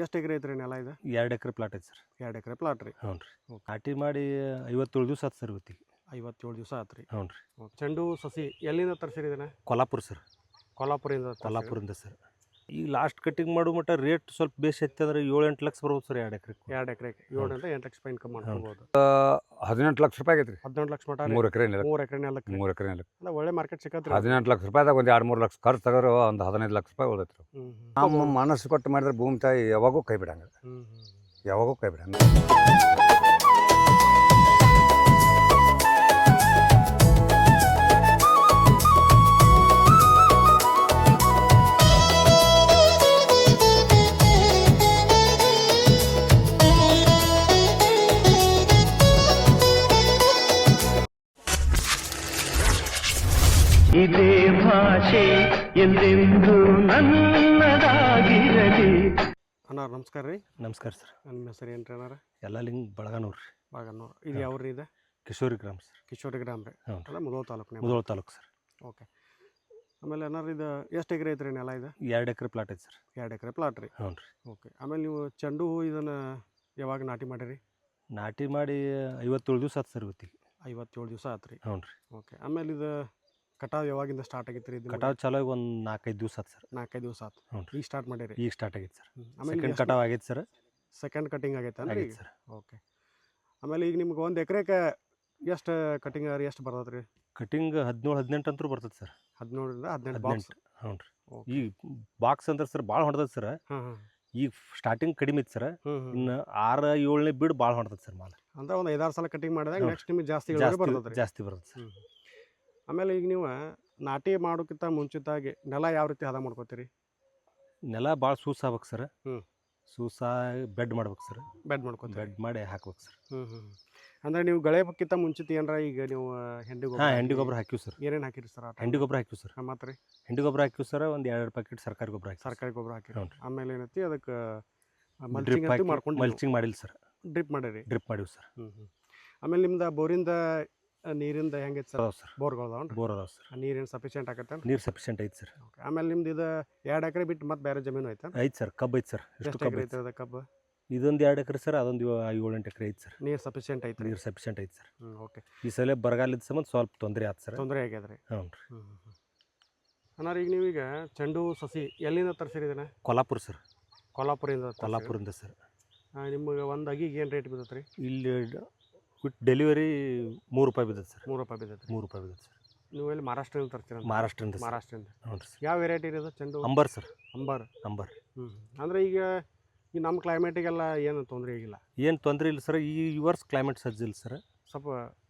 ಎಷ್ಟು ಎಕರೆ ಐತ್ರಿ ನೆಲ ಇದು? 2 ಎಕರೆ ಪ್ಲಾಟ್ ಐತೆ ಸರ್. 2 ಎಕರೆ ಪ್ಲಾಟ್ ರೀ. ಹ್ಞೂ ರೀ. ನಾಟಿ ಮಾಡಿ 57 ದಿವಸ ಆಯ್ತು ಸರ್ ಇವತ್ತಿಗೆ. 57 ದಿವಸ ಆತು ರೀ. ಹ್ಞೂ ರೀ. ಚೆಂಡು ಸಸಿ ಎಲ್ಲಿಂದ ತರಿಸಿರಿ ಇದನ್ನ? ಕೊಲ್ಲಾಪುರ ಸರ್. ಕೊಲ್ಲಾಪುರದಿಂದ ಸರ್. ಈಗ ಲಾಸ್ಟ್ ಕಟಿಂಗ್ ಮಾಡೋ ಮಟ್ಟ ರೇಟ್ ಸ್ವಲ್ಪ ಬೇಸ್ ಐತೆ ಅಂದ್ರೆ 7-8 ಲಕ್ಷ ಬರ್ಬೋದು ಸರ್ 2 ಎಕರೆ. 2 ಎಕರೆಗೆ 7 8 ಲಕ್ಷ ರೂಪಾಯಿ ಇನ್ಕಮ್ ಮಾಡ್ಕೋಬಹುದು. 18 ಲಕ್ಷ ರೂಪಾಯಿ ಆಗೈತೆ ರೀ. 18 ಲಕ್ಷ ಮಟ 3 ಎಕರೆ ನೆಲ. 3 ಎಕರೆ ನೆಲಕ್ಕೆ. 3 ಎಕರೆ ನೆಲ ಅಂದ್ರೆ ಒಳ್ಳೆ ಮಾರ್ಕೆಟ್ ಸಿಕ್ಕತ್ರಿ. 18 ಲಕ್ಷ ರೂಪಾಯಿದಾಗ ಒಂದು 2-3 ಲಕ್ಷ ಖರ್ಚು ತಗೋರು ಒಂದು 15 ಲಕ್ಷ ರೂಪಾಯಿ ಉಳಿದೈತೆ ರೀ. ನಮ್ಮ ಮನಸ್ಸು ಕೊಟ್ಟು ಮಾಡಿದ್ರೆ ಭೂಮಿ ತಾಯಿ ಯಾವಾಗೂ ಕೈ ಬಿಡಂಗ, ಯಾವಾಗೂ ಕೈ ಬಿಡಂಗ. ಇದೇ ಭಾಷೆ ಎಲ್ಲೆಂದು ನನ್ನದಾಗಿರಲಿ. ಅಣ್ಣ ನಮಸ್ಕಾರ ರೀ. ನಮಸ್ಕಾರ ಸರ್. ನನ್ನ ಹೆಸರು ಏನು ರೀ ಅಣ್ಣ? ಎಲ್ಲ ಲಿಂಗ್ ಬಳಗನೂರು ರೀ. ಬಾಗನೂರು. ಇದು ಯಾವ್ರಿ ಇದೆ? ಕಿಶೋರಿ ಗ್ರಾಮ ಸರ್. ಕಿಶೋರಿ ಗ್ರಾಮ ರೀ. ಹ್ಞೂ. ಅಲ್ಲ ಮುಧೋಳ ತಾಲೂಕು. ಮುಧೋಳ ತಾಲೂಕು ಸರ್. ಓಕೆ. ಆಮೇಲೆ ಏನಾರು ಇದು ಎಷ್ಟು ಎಕರೆ ಐತ್ರಿ ನೆಲ ಇದು? 2 ಎಕರೆ ಪ್ಲಾಟ್ ಐತೆ ಸರ್. 2 ಎಕರೆ ಪ್ಲಾಟ್ ರೀ. ಹ್ಞೂ ರೀ. ಓಕೆ. ಆಮೇಲೆ ನೀವು ಚೆಂಡು ಹೂ ಇದನ್ನು ಯಾವಾಗ ನಾಟಿ ಮಾಡಿರಿ? ನಾಟಿ ಮಾಡಿ 57 ದಿವಸ ಆಯ್ತು ಸರ್ ಇವತ್ತಿಗೆ. 57 ದಿವಸ ಆತು ರೀ. ಹ್ಞೂ ರೀ. ಓಕೆ. ಆಮೇಲೆ ಇದು ಕಟಾವು ಯಾವಾಗಿಂದ ಸ್ಟಾರ್ಟ್ ಆಗೈತೆ ರೀ? ಇದು ಕಟಾವು ಚಾಲು ಆಗಿ ಒಂದು 4-5 ದಿವಸ ಆಯ್ತು ಸರ್. 4-5 ದಿವಸ ಆತು. ಹ್ಞೂ ರೀ. ಈಗ ಸ್ಟಾರ್ಟ್ ಮಾಡಿರಿ? ಈಗ ಸ್ಟಾರ್ಟ್ ಆಗೈತೆ ಸರ್. ಆಮೇಲೆ ಸೆಕೆಂಡ್ ಕಟಾವು ಆಗೈತೆ ಸರ್. ಸೆಕೆಂಡ್ ಕಟಿಂಗ್ ಆಗೈತೆ ಅಂದ್ರೆ ಆಗೈತೆ ಸರ್. ಓಕೆ. ಆಮೇಲೆ ಈಗ ನಿಮ್ಗೆ 1 ಎಕರೆಗೆ ಎಷ್ಟು ಕಟಿಂಗ್ ರೀ, ಎಷ್ಟು ಬರ್ತದೆ ರೀ? ಕಟಿಂಗ್ 17-18 ಅಂತೂ ಬರ್ತದೆ ಸರ್. 17ರಿಂದ 18 ಬಾಕ್ಸ್. ಹ್ಞೂ ರೀ. ಈ ಬಾಕ್ಸ್ ಅಂದ್ರೆ ಸರ್ ಭಾಳ ಹೊಡೆದದ ಸರ್. ಈಗ ಸ್ಟಾರ್ಟಿಂಗ್ ಕಡಿಮೆ ಇತ್ತು ಸರ್. ಇನ್ನು 6-7ನೇ ಬಿಡ್ ಭಾಳ ಹೊಡೆದದ ಸರ್ ಮಾಲ್. ಅಂದ್ರೆ ಒಂದು 5-6 ಸಲ ಕಟಿಂಗ್ ಮಾಡಿದಾಗ ನೆಕ್ಸ್ಟ್ ನಿಮಗೆ ಜಾಸ್ತಿ ಬರ್ತದೆ. ಜಾಸ್ತಿ ಬರ್ತದೆ ಸರ್. ಆಮೇಲೆ ಈಗ ನೀವು ನಾಟಿ ಮಾಡೋಕ್ಕಿಂತ ಮುಂಚಿತಾಗಿ ನೆಲ ಯಾವ ರೀತಿ ಹದ ಮಾಡ್ಕೋತೀರಿ? ನೆಲ ಭಾಳ ಸೂಸ್ ಆಗ್ಬೇಕು ಸರ್. ಹ್ಞೂ. ಸೂಸ ಬೆಡ್ ಮಾಡ್ಬೇಕು ಸರ್. ಬೆಡ್ ಮಾಡ್ಕೋತೀರಿ? ಬೆಡ್ ಮಾಡಿ ಹಾಕ್ಬೇಕು ಸರ್. ಅಂದ್ರೆ ನೀವು ಗಳೆಯಕ್ಕಿಂತ ಮುಂಚಿತ ಏನಾರ ಈಗ ನೀವು ಹೆಂಡಿ ಗೊಬ್ಬರ? ಹಾಂ, ಹೆಂಡಿ ಗೊಬ್ಬರ ಹಾಕಿವಿ ಸರ್. ಏನೇನು ಹಾಕಿರಿ ಸರ್? ಹೆಂಡಿ ಗೊಬ್ಬರ ಹಾಕಿವಿ ಸರ್. ಮತ್ತೆ ರೀ ಹೆಂಡಿ ಗೊಬ್ಬರ ಹಾಕಿವಿ ಸರ್. ಒಂದು 2 ಪ್ಯಾಕೆಟ್ ಸರ್ಕಾರಿ ಗೊಬ್ಬರ ಹಾಕಿ. ಸರ್ಕಾರಿ ಗೊಬ್ಬರ ಹಾಕಿರಿ. ಹ್ಞೂ. ಆಮೇಲೆ ಏನೈತಿ ಅದಕ್ಕೆ ಡ್ರಿಪ್ ಮಲ್ಚಿಂಗ್ ಮಾಡ್ಕೊಂಡು? ಮಲ್ಚಿಂಗ್ ಮಾಡಿಲ್ಲ ಸರ್. ಡ್ರಿಪ್ ಮಾಡಿರಿ? ಡ್ರಿಪ್ ಮಾಡಿವಿ ಸರ್. ಆಮೇಲೆ ನಿಮ್ದು ಬೋರಿಂದ ನೀರಿಂದ ಹೆಂಗೈತೆ ಸರ್? ಅದಾವ ಸರ್. ಬೋರ್ಗಳು ಬೋರ್ ಅದಾವ ಸರ್. ನೀರೇನು ಸಫಿಷಿಯೆಂಟ್ ಆಗತ್ತೆ? ನೀರು ಸಫಿಷಿಯೆಂಟ್ ಐತೆ ಸರ್. ಓಕೆ. ಆಮೇಲೆ ನಿಮ್ದು ಇದು 2 ಎಕರೆ ಬಿಟ್ಟು ಮತ್ತೆ ಬೇರೆ ಜಮೀನು ಐತೆ? ಐತೆ ಸರ್. ಕಬ್ಬು ಐತೆ ಸರ್. ಎಷ್ಟು ಕಬ್ಬು ಎಕರೆ ಐತೆ ಐತೆ ಕಬ್ಬು? ಇದೊಂದು 2 ಎಕರೆ ಸರ್. ಅದೊಂದು 7-8 ಎಕರೆ ಐತೆ ಸರ್. ನೀರು ಸಫಿಷಿಯೆಂಟ್ ಐತೆ? ನೀರು ಸಫಿಷಿಯೆಂಟ್ ಐತೆ ಸರ್. ಓಕೆ. ಈ ಸಲ ಬರಗಾಲದ ಸಂಬಂಧ ಸ್ವಲ್ಪ ತೊಂದರೆ ಆಯ್ತು ಸರ್. ತೊಂದರೆ ಆಗ್ಯದ್ರಿ? ಹ್ಞೂ ರೀ. ಅನ್ನಾರ ಈಗ ನೀವೀಗ ಚೆಂಡು ಸಸಿ ಎಲ್ಲಿಂದ ತರಿಸಿರಿ ಇದನ್ನ? ಕೊಲ್ಲಾಪುರ ಸರ್. ಕೊಲ್ಲಾಪುರದಿಂದ ಸರ್. ನಿಮಗೆ ಒಂದು ಅಗಿಗೆ ಏನು ರೇಟ್ ಬಿದ್ದತ್ರಿ? ಇಲ್ಲಿ ವಿತ್ ಡೆಲಿವರಿ 3 ರೂಪಾಯಿ ಬಿದ್ದತ್ತೆ ಸರ್. 3 ರೂಪಾಯಿ ಬಿದ್ದತ್ರಿ? 3 ರೂಪಾಯಿ ಬಿದ್ದತ್ತೆ ಸರ್. ನೀವು ಎಲ್ಲಿ ಮಹಾರಾಷ್ಟ್ರದಿಂದ ತರ್ತೀರ? ಮಹಾರಾಷ್ಟ್ರದಿಂದ. ಹ್ಞೂ ರೀ. ಯಾವ ವೆರೈಟಿ ಇರೋದು ಚೆಂಡು? ಅಂಬರ್ ಸರ್. ಅಂಬರ್. ಅಂದರೆ ಈಗ ಈ ನಮ್ಮ ಕ್ಲೈಮೇಟಿಗೆಲ್ಲ ಏನು ತೊಂದರೆ ಆಗಿಲ್ಲ? ಏನು ತೊಂದರೆ ಇಲ್ಲ ಸರ್. ಈ ವರ್ಷ ಕ್ಲೈಮೇಟ್ ಸಜ್ಜಿಲ್ಲ ಸರ್. ಸ್ವಲ್ಪ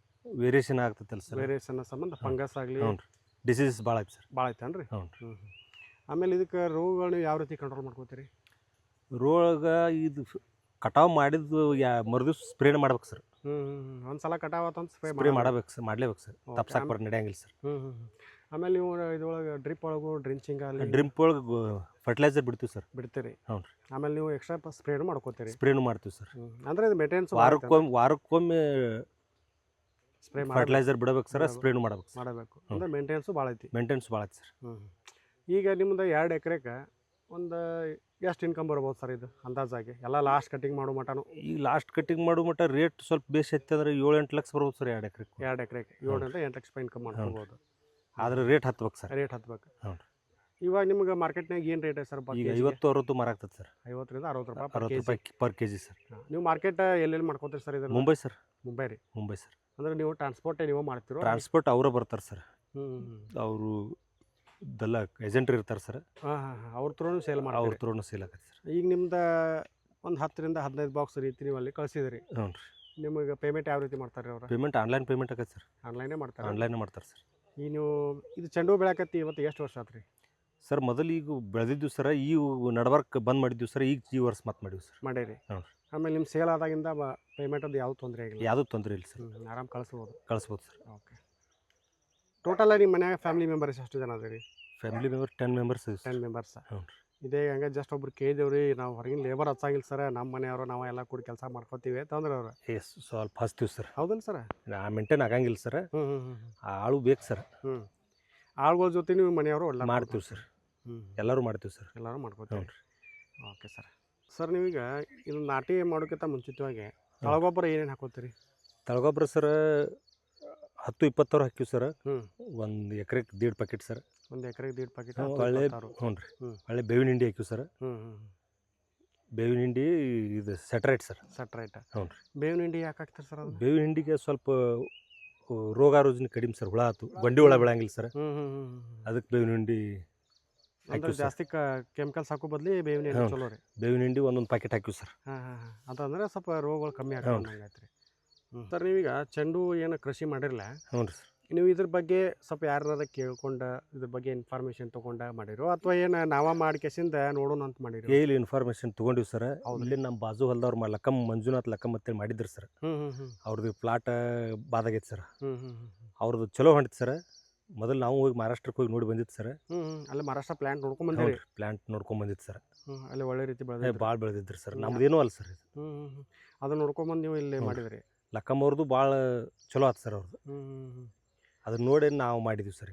ವೇರಿಯೇಷನ್ ಆಗ್ತೈತಲ್ಲ ಸರ್. ವೇರಿಯೇಷನ್ ಸಂಬಂಧ ಫಂಗಸ್ ಆಗಲಿ. ಹ್ಞೂ ರೀ. ಡಿಸೀಸಸ್ ಭಾಳ ಐತೆ ಸರ್. ಭಾಳ ಐತೆ ಅನ್ರಿ? ಹ್ಞೂ. ಆಮೇಲೆ ಇದಕ್ಕೆ ರೋಗಗಳನ್ನ ಯಾವ ರೀತಿ ಕಂಟ್ರೋಲ್ ಮಾಡ್ಕೋತೀರಿ? ರೋಗ ಇದು ಕಟಾವು ಮಾಡಿದ್ದು ಮರುದಿವ್ಸ ಸ್ಪ್ರೇನ ಮಾಡ್ಬೇಕು ಸರ್. ಒಂದು ಸಲ ಕಟಾವು ಆತಂತ ಸ್ಪ್ರೇ ಮಾಡಬೇಕು ಸರ್. ಮಾಡಲೇಬೇಕು ಸರ್. ತಪ್ಸಕ್ಕೆ ನಡೆಯಂಗಿಲ್ಲ ಸರ್. ಆಮೇಲೆ ನೀವು ಇದ್ರೊಳಗೆ ಡ್ರಿಪ್ ಒಳಗೂ ಡ್ರಿಂಚಿಂಗ್ ಅಲ್ಲಿ ಡ್ರಿಪ್ ಒಳಗೆ ಫರ್ಟಿಲೈಸರ್ ಬಿಡ್ತೀವಿ ಸರ್. ಬಿಡ್ತೀರಿ? ಹ್ಞೂ ರೀ. ಆಮೇಲೆ ನೀವು ಎಕ್ಸ್ಟ್ರಾ ಸ್ಪ್ರೇನು ಮಾಡ್ಕೋತೀರಿ? ಸ್ಪ್ರೇನು ಮಾಡ್ತೀವಿ ಸರ್. ಅಂದರೆ ಇದು ಮೇಂಟೆನೆನ್ಸ್ ವಾರಕ್ಕೊಮ್ಮೆ ಸ್ಪ್ರೇ ಫರ್ಟಿಲೈಸರ್ ಬಿಡಬೇಕು ಸರ್. ಸ್ಪ್ರೇನು ಮಾಡಬೇಕು ಅಂದರೆ ಮೇಂಟೆನೆನ್ಸು ಭಾಳ ಐತಿ? ಮೇಂಟೆನೆನ್ಸ್ ಭಾಳ ಐತಿ ಸರ್. ಈಗ ನಿಮ್ದು 2 ಎಕರೆಗೆ ಒಂದು ಎಷ್ಟು ಇನ್ಕಮ್ ಬರ್ಬೋದು ಸರ್ ಇದು ಅಂದಾಜಾಗಿ ಎಲ್ಲ ಲಾಸ್ಟ್ ಕಟಿಂಗ್ ಮಾಡೋ ಮಟನು? ಈಗ ಲಾಸ್ಟ್ ಕಟಿಂಗ್ ಮಾಡೋ ಮಟ್ಟ ರೇಟ್ ಸ್ವಲ್ಪ ಬೇಸ್ ಐತೆ ಅಂದ್ರೆ 7-8 ಲಕ್ಷ ಬರ್ಬೋದು ಸರ್ 2 ಎಕರೆಗೆ. 2 ಎಕರೆಗೆ 7-8 ಲಕ್ಷ ರೂಪಾಯಿ ಇನ್ಕಮ್ ಮಾಡ್ಕೋಬೋದು. ಆದ್ರೆ ರೇಟ್ ಹತ್ಬೇಕು ಸರ್. ರೇಟ್ ಹತ್ಬೇಕು. ಹ್ಞೂ. ಇವಾಗ ನಿಮ್ಗೆ ಮಾರ್ಕೆಟ್ನಾಗ ಏನು ರೇಟ್ ಐತೆ ಸರ್? ಈಗ 50-60 ಮಾರಾಗ್ತದೆ ಸರ್. 50ರಿಂದ 60 ರೂಪಾಯಿ 60 ರೂಪಾಯಿ ಪರ್ ಕೆಜಿ ಸರ್. ನೀವು ಮಾರ್ಕೆಟ್ ಎಲ್ಲೆಲ್ಲಿ ಮಾಡ್ಕೋತೀರಿ ಸರ್? ಇದು ಮುಂಬೈ ಸರ್. ಮುಂಬೈ ರೀ? ಮುಂಬೈ ಸರ್. ಅಂದರೆ ನೀವು ಟ್ರಾನ್ಸ್ಪೋರ್ಟ್ ನೀವು ಮಾಡ್ತೀರೋ? ಟ್ರಾನ್ಸ್ಪೋರ್ಟ್ ಅವರೇ ಬರ್ತಾರೆ ಸರ್. ಅವರು ಇದೆಲ್ಲ ಏಜೆಂಟ್ರು ಇರ್ತಾರೆ ಸರ್. ಅವ್ರ ಥ್ರೂ ಸೇಲ್ ಮಾಡಿ? ಅವ್ರ ಥ್ರೂ ಸೇಲ್ ಆಗತ್ತೆ ಸರ್. ಈಗ ನಿಮ್ದು ಒಂದು 10ರಿಂದ 15 ಬಾಕ್ಸ್ ರೀತಿ ನೀವು ಅಲ್ಲಿ ಕಳಿಸಿದ್ರಿ. ಹ್ಞೂ ರೀ. ನಿಮಗೆ ಪೇಮೆಂಟ್ ಯಾವ ರೀತಿ ಮಾಡ್ತಾರೆ ಅವರು? ಪೇಮೆಂಟ್ ಆನ್ಲೈನ್ ಪೇಮೆಂಟ್ ಆಗತ್ತೆ ಸರ್. ಆನ್ಲೈನೇ ಮಾಡ್ತಾರೆ? ಆನ್ಲೈನೇ ಮಾಡ್ತಾರೆ ಸರ್. ಈಗ ನೀವು ಇದು ಚೆಂಡು ಬೆಳಕತ್ತಿ ಇವತ್ತು ಎಷ್ಟು ವರ್ಷ ಆತ್ರಿ ಸರ್? ಮೊದಲು ಈಗ ಬೆಳೆದಿದ್ದು ಸರ್. ಈ ನಡ್ವರ್ಕ್ ಬಂದ್ ಮಾಡಿದ್ದೀವಿ ಸರ್. ಈಗ ಈ ವರ್ಷ ಮತ್ತೆ ಮಾಡಿವಿ ಸರ್. ಮಾಡೀರಿ? ಹ್ಞೂ. ಆಮೇಲೆ ನಿಮ್ಮ ಸೇಲ್ ಆದಾಗಿಂದ ಪೇಮೆಂಟ್ ಅದು ಯಾವುದು ತೊಂದರೆ ಆಗಿಲ್ಲ? ಯಾವುದೂ ತೊಂದರೆ ಇಲ್ಲ ಸರ್. ಆರಾಮ್ ಕಳಿಸ್ಬೋದು ಸರ್. ಓಕೆ. ಟೋಟಲ್ ನಿಮ್ಮ ಮನ್ಯಾಗ ಫ್ಯಾಮಿಲಿ ಮೆಂಬರ್ಸ್ ಎಷ್ಟು ಜನ ಅದ ರೀ? Family member 10 members. 10 ಮೆಂಬರ್ಸ್. ಹ್ಞೂ. ಇದೇ ಹಂಗೆ ಜಸ್ಟ್ ಒಬ್ರು ಕೇಳಿದೇವ್ರಿ, ನಾವು ಹೊರಗಿನ ಲೇಬರ್ ಹಚ್ಚಾಗಿಲ್ಲ ಸರ್, ನಮ್ಮ ಮನೆಯವರು ನಾವು ಎಲ್ಲ ಕೂಡಿ ಕೆಲಸ ಮಾಡ್ಕೋತೀವಿ ಅಂತಂದ್ರೆ ಅವ್ರು ಸ್ವಲ್ಪ ಹಚ್ತೀವಿ ಸರ್. ಹೌದಲ್ಲ ಸರ್? ಮೇಂಟೈನ್ ಆಗಂಗಿಲ್ಲ ಸರ್. ಆಳು ಬೇಕು ಸರ್. ಆಳುಗಳ ಜೊತೆ ನೀವು ಮನೆಯವರು ಎಲ್ಲ ಮಾಡ್ತೀವಿ ಸರ್. ಎಲ್ಲರೂ ಮಾಡ್ತೀವಿ ಸರ್. ಎಲ್ಲರೂ ಮಾಡ್ಕೋತೀವಿ. Okay sir. ಸರ್ ನೀವೀಗ ಇದು ನಾಟಿ ಮಾಡೋಕ್ಕಿಂತ ಮುಂಚಿತವಾಗಿ ತಳಗೊಬ್ಬರ ಏನೇನು ಹಾಕೋತೀರಿ? ತಳಗೊಬ್ಬರ ಸರ್ 10-20 ಹಾಕಿವಿ ಸರ್. ಹ್ಞೂ. ಒಂದು ಎಕರೆಗೆ 1.5 ಪ್ಯಾಕೆಟ್ ಸರ್. ಒಂದು ಎಕರೆಗೆ 1.5 ಪ್ಯಾಕೆಟ್. ಒಳ್ಳೆ ಹ್ಞೂ ರೀ. ಒಳ್ಳೆ ಬೇವಿನ ಹಿಂಡಿ ಹಾಕಿವಿ ಸರ್. ಬೇವಿನ ಹಿಂಡಿ ಇದು ಸೆಟ್ರೈಟ್ ಸರ್. ಸೆಟ್ರೈಟ್. ಹ್ಞೂ ರೀ. ಬೇವಿನ ಹಿಂಡಿ ಯಾಕೆ ಹಾಕ್ತೀರಿ ಸರ್ ಅದು? ಬೇವಿನ ಹಿಂಡಿಗೆ ಸ್ವಲ್ಪ ರೋಗ ರುಜಿನ ಕಡಿಮೆ ಸರ್. ಹುಳ ಆಯ್ತು ಗೊಂಡಿ ಹುಳ ಬೆಳಂಗಿಲ್ಲ ಸರ್. ಅದಕ್ಕೆ ಬೇವಿನ ಹಿಂಡಿ ಅಂದ್ರೆ ಜಾಸ್ತಿ ಕೆಮಿಕಲ್ಸ್ ಹಾಕೋ ಬದಲಿ ಬೇವಿನ ಹಿಂಡಿ ಚಲೋ ರೀ. ಬೇವಿನ ಹಿಂಡಿ ಒಂದೊಂದು ಪ್ಯಾಕೆಟ್ ಹಾಕಿವಿ ಸರ್. ಅಂತಂದ್ರೆ ಸ್ವಲ್ಪ ರೋಗಗಳು ಕಮ್ಮಿ ಆಗೈತೆ ರೀ. ಸರ್ ನೀವೀಗ ಚೆಂಡು ಏನು ಕೃಷಿ ಮಾಡಿರಲ್ಲ, ಹ್ಞೂ ರೀ. ನೀವು ಇದ್ರ ಬಗ್ಗೆ ಸ್ವಲ್ಪ ಯಾರನ್ನಾರ ಕೇಳ್ಕೊಂಡು ಇದ್ರ ಬಗ್ಗೆ ಇನ್ಫಾರ್ಮೇಶನ್ ತೊಗೊಂಡು ಮಾಡಿರೋ ಅಥವಾ ಏನು ನಾವ ಮಾಡ್ಕೇಸಿಂದ ನೋಡೋಣ ಅಂತ ಮಾಡಿರೋ? ಇಲ್ಲಿ ಇನ್ಫಾರ್ಮೇಶನ್ ತೊಗೊಂಡಿವಿ ಸರ್. ಇಲ್ಲಿ ನಮ್ಮ ಬಾಜು ಹೊಲ್ದವ್ರು ಲಕ್ಕಮ್ ಮಂಜುನಾಥ್ ಲಕ್ಕಮ್ ಅಂತೇಳಿ ಮಾಡಿದ್ರು ಸರ್. ಅವ್ರದ್ದು ಪ್ಲಾಟ್ ಬಾದಾಗೈತೆ ಸರ್. ಅವ್ರದ್ದು ಚಲೋ ಹೊಂಟಿತ್ತು ಸರ್. ಮೊದಲು ನಾವು ಹೋಗಿ ಮಹಾರಾಷ್ಟ್ರಕ್ಕೆ ಹೋಗಿ ನೋಡಿ ಬಂದಿತ್ತು ಸರ್. ಅಲ್ಲಿ ಮಹಾರಾಷ್ಟ್ರ ಪ್ಲಾಂಟ್ ನೋಡ್ಕೊಂಡ್ ಬಂದಿರಿ? ಪ್ಲಾಂಟ್ ನೋಡ್ಕೊಂಡ್ ಬಂದಿತ್ತು ಸರ್. ಅಲ್ಲಿ ಒಳ್ಳೆ ರೀತಿ ಬೆಳೆದ ಭಾಳ ಬೆಳೆದಿದ್ರು ಸರ್. ನಮ್ದೇನೂ ಅಲ್ಲ ಸರ್ ಇದು. ಅದನ್ನ ನೋಡ್ಕೊಂಬಂದು ನೀವು ಇಲ್ಲಿ ಮಾಡಿದ್ರಿ? ಲಕ್ಕಮ್ ಅವ್ರದ್ದು ಭಾಳ ಚಲೋ ಆಯ್ತು ಸರ್ ಅವ್ರದ್ದು. ಅದನ್ನ ನೋಡಿ ನಾವು ಮಾಡಿದ್ವಿ ಸರ್.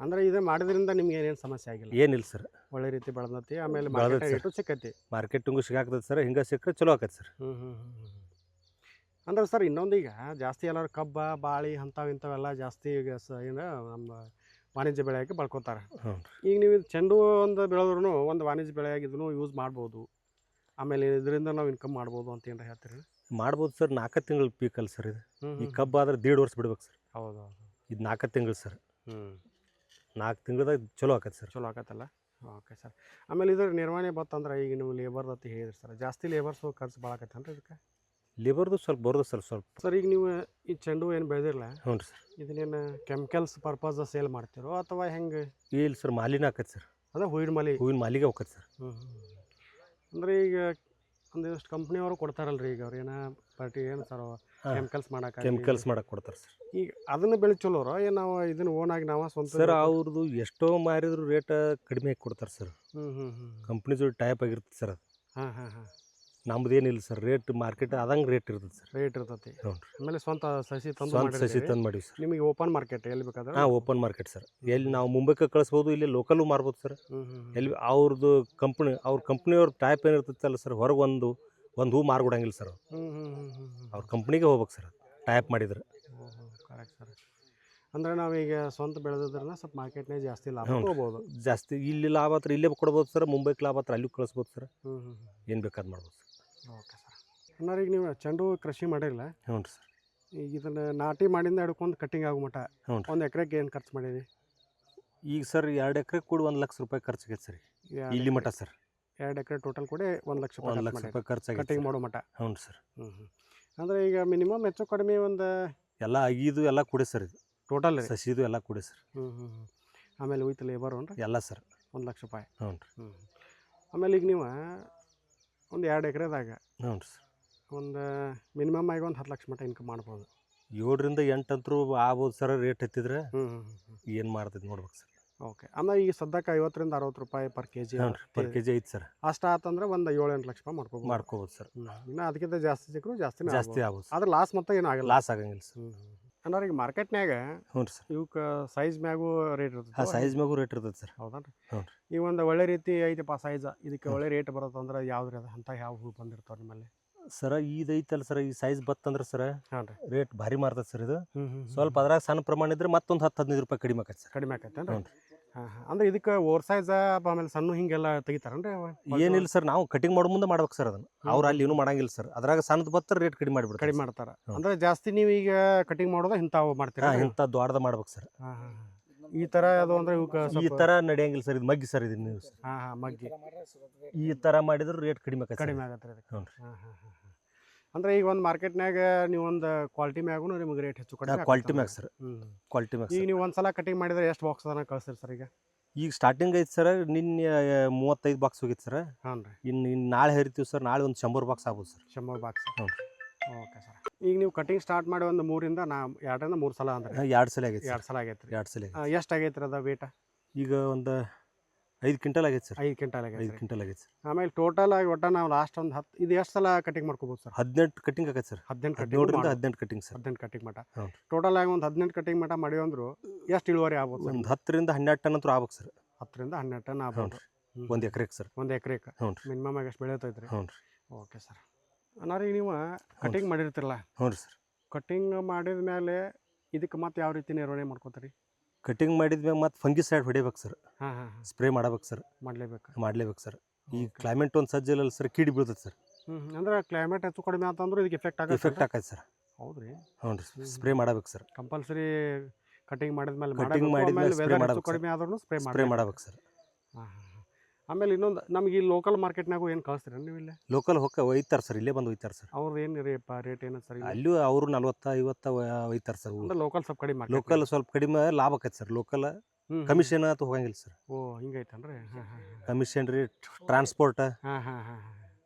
ಅಂದ್ರೆ ಇದು ಮಾಡಿದ್ರಿಂದ ನಿಮ್ಗೆ ಏನೇನು ಸಮಸ್ಯೆ ಆಗಿಲ್ಲ? ಏನಿಲ್ಲ ಸರ್. ಒಳ್ಳೆ ರೀತಿ ಬೆಳೆದತಿ. ಆಮೇಲೆ ಮಾರ್ಕೆಟ್ ಸಿಕ್ಕತಿ? ಮಾರ್ಕೆಟಿಂಗು ಸಿಗಾಕ್ತದೆ ಸರ್. ಹಿಂಗೆ ಸಿಕ್ಕರೆ ಚಲೋ ಆಕೈತೆ ಸರ್. ಅಂದ್ರೆ ಸರ್ ಇನ್ನೊಂದು, ಈಗ ಜಾಸ್ತಿ ಎಲ್ಲರೂ ಕಬ್ಬ ಬಾಳಿ ಇಂಥವೆಲ್ಲ ಜಾಸ್ತಿ ಈಗ ಏನು ನಮ್ಮ ವಾಣಿಜ್ಯ ಬೆಳೆಯಾಗಿ ಬೆಳ್ಕೊತಾರೆ. ಈಗ ನೀವು ಚೆಂಡು ಒಂದು ಬೆಳೆದ್ರೂ ಒಂದು ವಾಣಿಜ್ಯ ಬೆಳೆಯಾಗಿ ಇದನ್ನು ಯೂಸ್ ಮಾಡ್ಬೋದು, ಆಮೇಲೆ ಇದರಿಂದ ನಾವು ಇನ್ಕಮ್ ಮಾಡ್ಬೋದು ಅಂತ ಏನಾರ ಹೇಳ್ತೀರಿ? ಮಾಡ್ಬೋದು ಸರ್. 4 ತಿಂಗಳು ಪೀಕ್ ಅಲ್ಲ ಸರ್ ಇದು. ಈ ಕಬ್ಬು ಆದ್ರೆ 1.5 ವರ್ಷ ಬಿಡ್ಬೇಕು ಸರ್. ಹೌದು. ಇದು 4 ತಿಂಗಳು ಸರ್. 4 ತಿಂಗಳದಾಗ ಚಲೋ ಆಕೈತೆ ಸರ್. ಚಲೋ ಆಕತ್ತಲ್ಲ. Okay sir. ಆಮೇಲೆ ಇದ್ರ ನಿರ್ವಹಣೆ ಬತ್ತಂದ್ರೆ ಈಗ ನೀವು ಲೇಬರ್ ಅಂತ ಹೇಳಿದ್ರಿ ಸರ್, ಜಾಸ್ತಿ ಲೇಬರ್ಸು ಖರ್ಚು ಭಾಳ ಆಕತ್ತೇನ್ರಿ ಇದಕ್ಕೆ? ಲೇಬರ್ದು ಸ್ವಲ್ಪ ಬರೋದು ಸರ್ ಸ್ವಲ್ಪ. ಸರ್ ಈಗ ನೀವು ಈ ಚೆಂಡು ಏನು ಬೆಳೆದಿರಲ್ಲ, ಹ್ಞೂ ರೀ ಸರ್, ಇದನ್ನೇನು ಕೆಮಿಕಲ್ಸ್ ಪರ್ಪಸ್ ಸೇಲ್ ಮಾಡ್ತಿರೋ ಅಥವಾ ಹೆಂಗೆ? ಇಲ್ಲ ಸರ್, ಮಾಲಿನ ಆಕೈತೆ ಸರ್. ಅದೇ ಹೂವಿನ ಮಾಲಿಗೆ ಹೋಗತ್ತೆ ಸರ್. ಅಂದರೆ ಈಗ ಒಂದಿಷ್ಟು ಕಂಪ್ನಿಯವರು ಕೊಡ್ತಾರಲ್ರಿ, ಈಗ ಅವ್ರು ಏನೋ ಏನು ಸರ್ ಕೆಮಿಕಲ್ಸ್ ಮಾಡಕ್ಕೆ ಕೊಡ್ತಾರೆ ಸರ್. ಈಗ ಅದನ್ನು ಬೆಳೆ ಚಲೋರ ಏನು ನಾವು ಇದನ್ನು ಓನಾಗಿ ನಾವು ಸ್ವಂತ? ಸರ್ ಅವ್ರದ್ದು ಎಷ್ಟೋ ಮಾರಿದ್ರು ರೇಟ್ ಕಡಿಮೆ ಹಾಕಿ ಕೊಡ್ತಾರೆ ಸರ್. ಕಂಪ್ನಿ ಜೊತೆ ಟೈಪ್ ಆಗಿರ್ತದೆ ಸರ್ ಅದು. ನಮ್ದು ಏನಿಲ್ಲ ಸರ್, ರೇಟ್ ಮಾರ್ಕೆಟ್ ಆದಂಗೆ ರೇಟ್ ಇರ್ತದೆ ಸರ್. ರೇಟ್ ಇರ್ತೈತಿ. ಹ್ಞೂ. ಆಮೇಲೆ ಸ್ವಂತ ಸಸಿ ತಂದು ಮಾಡಿವಿ ಸರ್. ನಿಮಗೆ ಓಪನ್ ಮಾರ್ಕೆಟ್ ಎಲ್ಲಿ ಬೇಕಾದ್ರೆ? Open market sir. ಎಲ್ಲಿ ನಾವು ಮುಂಬೈಗೆ ಕಳಿಸ್ಬೋದು, ಇಲ್ಲಿ ಲೋಕಲ್ಲು ಮಾರ್ಬೋದು ಸರ್. ಎಲ್ಲಿ ಅವ್ರದ್ದು ಕಂಪ್ನಿಯವ್ರ ಟೈಪ್ ಏನಿರ್ತೈತಲ್ಲ ಸರ್, ಹೊರಗೆ ಒಂದು ಹೂ ಮಾರ್ಕೊಡಂಗಿಲ್ಲ ಸರ್. ಅವ್ರ ಕಂಪ್ನಿಗೆ ಹೋಗ್ಬೇಕು ಸರ್ ಟೈಪ್ ಮಾಡಿದ್ರೆ. Correct sir. ಅಂದರೆ ನಾವೀಗ ಸ್ವಂತ ಬೆಳೆದ್ರನ್ನ ಸ್ವಲ್ಪ ಮಾರ್ಕೆಟ್ನಾಗ ಜಾಸ್ತಿ ಲಾಭ ಹೋಗ್ಬೋದು. ಜಾಸ್ತಿ ಇಲ್ಲಿ ಲಾಭ ಹತ್ರ ಇಲ್ಲೇ ಕೊಡ್ಬೋದು ಸರ್, ಮುಂಬೈಗೆ ಲಾಭ ಹತ್ರ ಅಲ್ಲೂ ಕಳಿಸ್ಬೋದು ಸರ್. ಏನು ಬೇಕಾದ್ ಮಾಡ್ಬೋದು ಸರ್. Okay sir. ಅಂದ್ರೆ ಈಗ ನೀವು ಚೆಂಡು ಕೃಷಿ ಮಾಡಿರಲ್ಲ? ಹ್ಞೂ ರೀ ಸರ್. ಈಗ ಇದನ್ನು ನಾಟಿ ಮಾಡಿಂದ ಹಿಡ್ಕೊಂಡು ಕಟ್ಟಿಂಗ್ ಆಗೋ ಮಟ್ಟ ಒಂದು ಎಕರೆಗೆ ಏನು ಖರ್ಚು ಮಾಡಿರಿ? ಈಗ ಸರ್ 2 ಎಕರೆ ಕೂಡ 1 ಲಕ್ಷ ರೂಪಾಯಿ ಖರ್ಚಾಗೈತೆ ಸರ್. ಇಲ್ಲಿ ಮಟ್ಟ ಸರ್ 2 ಎಕರೆ ಟೋಟಲ್ ಕೂಡ 1 ಲಕ್ಷ ರೂಪಾಯಿ ಖರ್ಚಾಗೈತೆ ಕಟ್ಟಿಂಗ್ ಮಾಡೋ ಮಟ್ಟ? ಹ್ಞೂ ಸರ್. ಅಂದರೆ ಈಗ ಮಿನಿಮಮ್ ಹೆಚ್ಚು ಕಡಿಮೆ ಒಂದು ಎಲ್ಲ ಆಗಿದು ಎಲ್ಲ ಕೂಡಿ ಸರ್, ಇದು ಟೋಟಲ್ ಸಸಿದು ಎಲ್ಲ ಕೂಡಿ ಸರ್. ಆಮೇಲೆ ಉಯ್ತು ಲೇಬರ್ ಅಂದ್ರೆ ಎಲ್ಲ ಸರ್ 1 ಲಕ್ಷ ರೂಪಾಯಿ. ಹ್ಞೂ ರೀ. ಆಮೇಲೆ ಈಗ ನೀವು ಒಂದು 2 ಎಕರೆದಾಗ ಹ್ಞೂ ರೀ ಸರ್ ಒಂದು ಮಿನಿಮಮ್ ಆಗಿ ಒಂದು 10 ಲಕ್ಷ ಮಟ್ಟ ಇನ್ಕಮ್ ಮಾಡ್ಬೋದು. 7ರಿಂದ 8 ಅಂತರೂ ಆಗ್ಬೋದು ಸರ್. ರೇಟ್ ಎತ್ತಿದ್ರೆ ಏನು ಮಾಡ್ತೈತೆ ನೋಡ್ಬೇಕು ಸರ್. ಓಕೆ. ಆಮೇಲೆ ಈಗ ಸದ್ಯಕ್ಕೆ 50ರಿಂದ 60 ರೂಪಾಯಿ ಪರ್ ಕೆಜಿ ಪರ್ ಕೆಜಿ ಐತೆ ಸರ್. ಅಷ್ಟು ಆತಂದ್ರೆ ಒಂದು 7-8 ಲಕ್ಷ ರೂಪಾಯಿ ಮಾಡ್ಕೋಬೋದು ಸರ್. ಇನ್ನು ಅದಕ್ಕಿಂತ ಜಾಸ್ತಿ ಸಿಕ್ಕರು ಜಾಸ್ತಿ ಆಗ್ಬೋದು. ಆದ್ರೆ ಲಾಸ್ ಮತ್ತೆ ಏನು ಆಗಲ್ಲ? ಲಾಸ್ ಆಗಂಗಿಲ್ಲ ಸರ್. ಅಂದ್ರೆ ಈಗ ಮಾರ್ಕೆಟ್ನಾಗ ಹ್ಞೂ ರೀ ಸರ್, ಇವಕ್ಕೆ ಸೈಜ್ ಮ್ಯಾಗೂ ರೇಟ್ ಇರ್ತದೆ? ಸೈಜ್ ಮ್ಯಾಗೂ ರೇಟ್ ಇರ್ತದೆ ಸರ್. ಹೌದಾ ರೀ? ಹ್ಞೂ. ಈಗ ಒಂದು ಒಳ್ಳೆ ರೀತಿ ಐತಪ್ಪ ಸೈಜ್, ಇದಕ್ಕೆ ಒಳ್ಳೆ ರೇಟ್ ಬರುತ್ತೆ ಅಂದ್ರೆ ಯಾವ್ದು ಅದು ಅಂತ ಯಾವ ಹೂ ಬಂದಿರ್ತಾವೆ ನಿಮ್ಮಲ್ಲಿ ಸರ? ಇದು ಐತಲ್ಲ ಸರ್, ಈ ಸೈಜ್ ಬತ್ತಂದ್ರೆ ಸರ್ ಹಾಂ ರೀ ರೇಟ್ ಭಾರಿ ಮಾರ್ತದೆ ಸರ್. ಇದು ಸ್ವಲ್ಪ ಅದ್ರಾಗ ಸಣ್ಣ ಪ್ರಮಾಣ ಇದ್ರೆ ಮತ್ತೊಂದು 10-15 ರೂಪಾಯಿ ಕಡಿಮೆ ಆಕೈತೆ ಸರ್. ಕಡಿಮೆ ಆಕೈತೆ? ಅಂದ್ರೆ ಇದಕ್ಕೆ ಓವರ್ ಸೈಜ್ ಆಮೇಲೆ ಸಣ್ಣ ಹಿಂಗೆಲ್ಲ ತೆಗಿತಾರನ್ರಿ? ಏನಿಲ್ಲ ಸರ್, ನಾವು ಕಟಿಂಗ್ ಮಾಡೋ ಮುಂದೆ ಮಾಡ್ಬೇಕು ಸರ್ ಅದನ್ನು. ಅವ್ರು ಅಲ್ಲಿ ಏನೂ ಮಾಡಂಗಿಲ್ಲ ಸರ್. ಅದ್ರಾಗ ಸಣ್ಣದು ಬತ್ತ ರೇಟ್ ಕಡಿಮೆ ಮಾಡಿಬಿಡ್ತಾರೆ. ಕಡಿಮೆ ಮಾಡ್ತಾರೆ. ಅಂದ್ರೆ ಜಾಸ್ತಿ ನೀವು ಈಗ ಕಟಿಂಗ್ ಮಾಡೋದು ಇಂಥವು ಮಾಡ್ತೀರಾ? ಇಂಥ ದೊಡ್ಡದ ಮಾಡ್ಬೇಕು ಸರ್. ಈ ಥರ ಅದು ಅಂದ್ರೆ ಈ ಥರ ನಡೆಯಂಗಿಲ್ಲ ಸರ್. ಇದು ಮಗ್ಗಿ ಸರ್, ಇದು ನೀವು ಮಗ್ಗಿ ಈ ಥರ ಮಾಡಿದ್ರೆ ರೇಟ್ ಕಡಿಮೆ ಆಗತ್ತೆ. ಕಡಿಮೆ ಆಗತ್ತೆ ರೀ. ಅಂದ್ರೆ ಈಗ ಒಂದು ಮಾರ್ಕೆಟ್ನಾಗ ನೀವು ಒಂದು ಕ್ವಾಲಿಟಿ ಮ್ಯಾಗೂ ನಿಮಗೆ ರೇಟ್ ಹೆಚ್ಚು ಕಡಿಮೆ? ಕ್ವಾಲಿಟಿ ಮ್ಯಾಗ ಸರ್, ಕ್ವಾಲಿಟಿ ಮ್ಯಾಗ. ಈಗ ನೀವು ಒಂದ್ಸಲ ಕಟಿಂಗ್ ಮಾಡಿದ್ರೆ ಎಷ್ಟು ಬಾಕ್ಸ್ ಅದನ್ನ ಕಳಿಸ್ತೀರಿ ಸರ್? ಈಗ ಸ್ಟಾರ್ಟಿಂಗ್ ಐತೆ ಸರ್, ನಿನ್ನೆ 35 ಬಾಕ್ಸ್ ಹೋಗಿತ್ತು ಸರ್. ಹಾಂ ರೀ. ಇನ್ನು ನಾಳೆ ಹರಿತೀವಿ ಸರ್. ನಾಳೆ ಒಂದು 100 ಬಾಕ್ಸ್ ಆಗ್ಬೋದು ಸರ್. 100 ಬಾಕ್ಸ್? ಹ್ಞೂ. Okay sir. ಈಗ ನೀವು ಕಟಿಂಗ್ ಸ್ಟಾರ್ಟ್ ಮಾಡಿ ಒಂದು 2ರಿಂದ 3 ಸಲ ಅಂದ್ರೆ? 2 ಸಲ ಆಗೈತೆ. 2 ಸಲ ಆಗೈತೆ ರೀ. 2 ಸಲ. ಎಷ್ಟು ಆಗೈತೆ ರೀ ಅದ ವೇಟ? ಈಗ ಒಂದು 5 ಕ್ವಿಂಟಲ್ ಆಗೈತೆ ಸರ್. 5 ಕ್ವಿಂಟಲ್ ಆಗೈತೆ. 5 ಕ್ವಿಂಟಲ್ ಆಗೈತೆ ಸರ್. ಆಮೇಲೆ ಟೋಟಲ್ ಆಗಿ ಒಟ್ಟು ನಾವು ಲಾಸ್ಟ್ ಒಂದು 10 ಇದು ಎಷ್ಟು ಸಲ ಕಟಿಂಗ್ ಮಾಡ್ಕೋಬೋದು ಸರ್? 18 ಕಟಿಂಗ್ ಆಗೈತೆ ಸರ್. 17ರಿಂದ 18 cutting sir. 18 ಕಟಿಂಗ್ ಮಟ್ಟ. ಹ್ಞೂ. ಟೋಟಲ್ ಆಗಿ ಒಂದು 18 ಕಟಿಂಗ್ ಮಟ್ಟ ಮಾಡಿವಿ ಅಂದ್ರು ಎಷ್ಟು ಇಳುವರಿ ಆಗ್ಬೋದು ಸರ್? ಒಂದು 10ರಿಂದ 12 ಟನ್ ಅಂತೂ ಆಗ್ಬೇಕು ಸರ್. 10ರಿಂದ 12 ಟನ್ ಆಗ್ಬೋದು. 1 ಎಕರೆಗೆ ಸರ್. 1 ಎಕರೆಗೆ ಹ್ಞೂ ರೀ. ಮಿನಿಮಮ್ ಆಗಿ ಎಷ್ಟು ಬೆಳೆಯತೈತ್ರಿ? ಹ್ಞೂ ರೀ. Okay sir. ಅನ್ನಾರಿ ನೀವು ಕಟಿಂಗ್ ಮಾಡಿರ್ತಿರಲ್ಲ, ಹ್ಞೂ ರೀ ಸರ್. ಕಟಿಂಗ್ ಮಾಡಿದ ಮೇಲೆ ಇದಕ್ಕೆ ಮತ್ತೆ ಯಾವ ರೀತಿ ನಿರ್ವಹಣೆ ಮಾಡ್ಕೋತೀರಿ? ಕಟಿಂಗ್ ಮಾಡಿದ್ಮ್ಯಾಗ ಮತ್ತೆ ಫಂಗಿಸೈಡ್ ಹೊಡಿಬೇಕು ಸರ್. ಹಾಂ ಹಾಂ ಹಾಂ, ಸ್ಪ್ರೇ ಮಾಡಬೇಕು ಸರ್. ಮಾಡಲೇಬೇಕು ಸರ್. ಈ ಕ್ಲೈಮೇಟ್ ಒಂದು ಸಜ್ಜಿಲ್ಲ ಸರ್, ಕೀಡಿ ಬೀಳ್ತದೆ ಸರ್. ಅಂದ್ರೆ ಕ್ಲೈಮೇಟ್ ಹೆಚ್ಚು ಕಡಿಮೆ ಆತಂದ್ರೆ ಇದಕ್ಕೆ ಎಫೆಕ್ಟ್ ಆಕೈತೆ ಸರ್. ಹೌದ್ರಿ? ಹ್ಞೂ ರೀ. ಸ್ಪ್ರೇ ಮಾಡಬೇಕು ಸರ್. ಕಂಪಲ್ಸರಿ ಕಟಿಂಗ್ ಮಾಡಿದ್ಮೇಲೆ ಸ್ಪ್ರೇ ಮಾಡಬೇಕು ಕಡಿಮೆ ಆದ್ರೂ ಸ್ಪ್ರೇ ಮಾಡಬೇಕು ಸರ್. ಹಾಂ ಹಾಂ ಹಾಂ. ಆಮೇಲೆ ಇನ್ನೊಂದು ನಮಗೆ ಈ ಲೋಕಲ್ ಮಾರ್ಕೆಟ್ನಾಗೂ ಏನು ಕಳಿಸ್ತೀರ ನೀವು ಇಲ್ಲೇ? ಲೋಕಲ್ ಒಯ್ತಾರೆ ಸರ್, ಇಲ್ಲೇ ಬಂದು ಒಯ್ತಾರೆ ಸರ್. ಅವ್ರದ್ದು ಏನು ರೇಟ್ ಏನು ಸರ್? ಅಲ್ಲೂ ಅವರು 40-50 ಒಯ್ತಾರೆ ಸರ್. ಅಂದ್ರೆ ಲೋಕಲ್ ಸ್ವಲ್ಪ ಕಡಿಮೆ, ಲೋಕಲ್ ಸ್ವಲ್ಪ ಕಡಿಮೆ ಲಾಭ ಆಕೈತೆ ಸರ್. ಲೋಕಲ್ ಕಮಿಷನ್ ಅಂತ ಹೋಗಂಗಿಲ್ಲ ಸರ್. ಓ ಹಿಂಗೈತನ್ರಿ? ಹಾಂ ಹಾಂ. ಕಮಿಷನ್ ರೀ, ಟ್ರಾನ್ಸ್ಪೋರ್ಟ್. ಹಾಂ ಹಾಂ ಹಾಂ.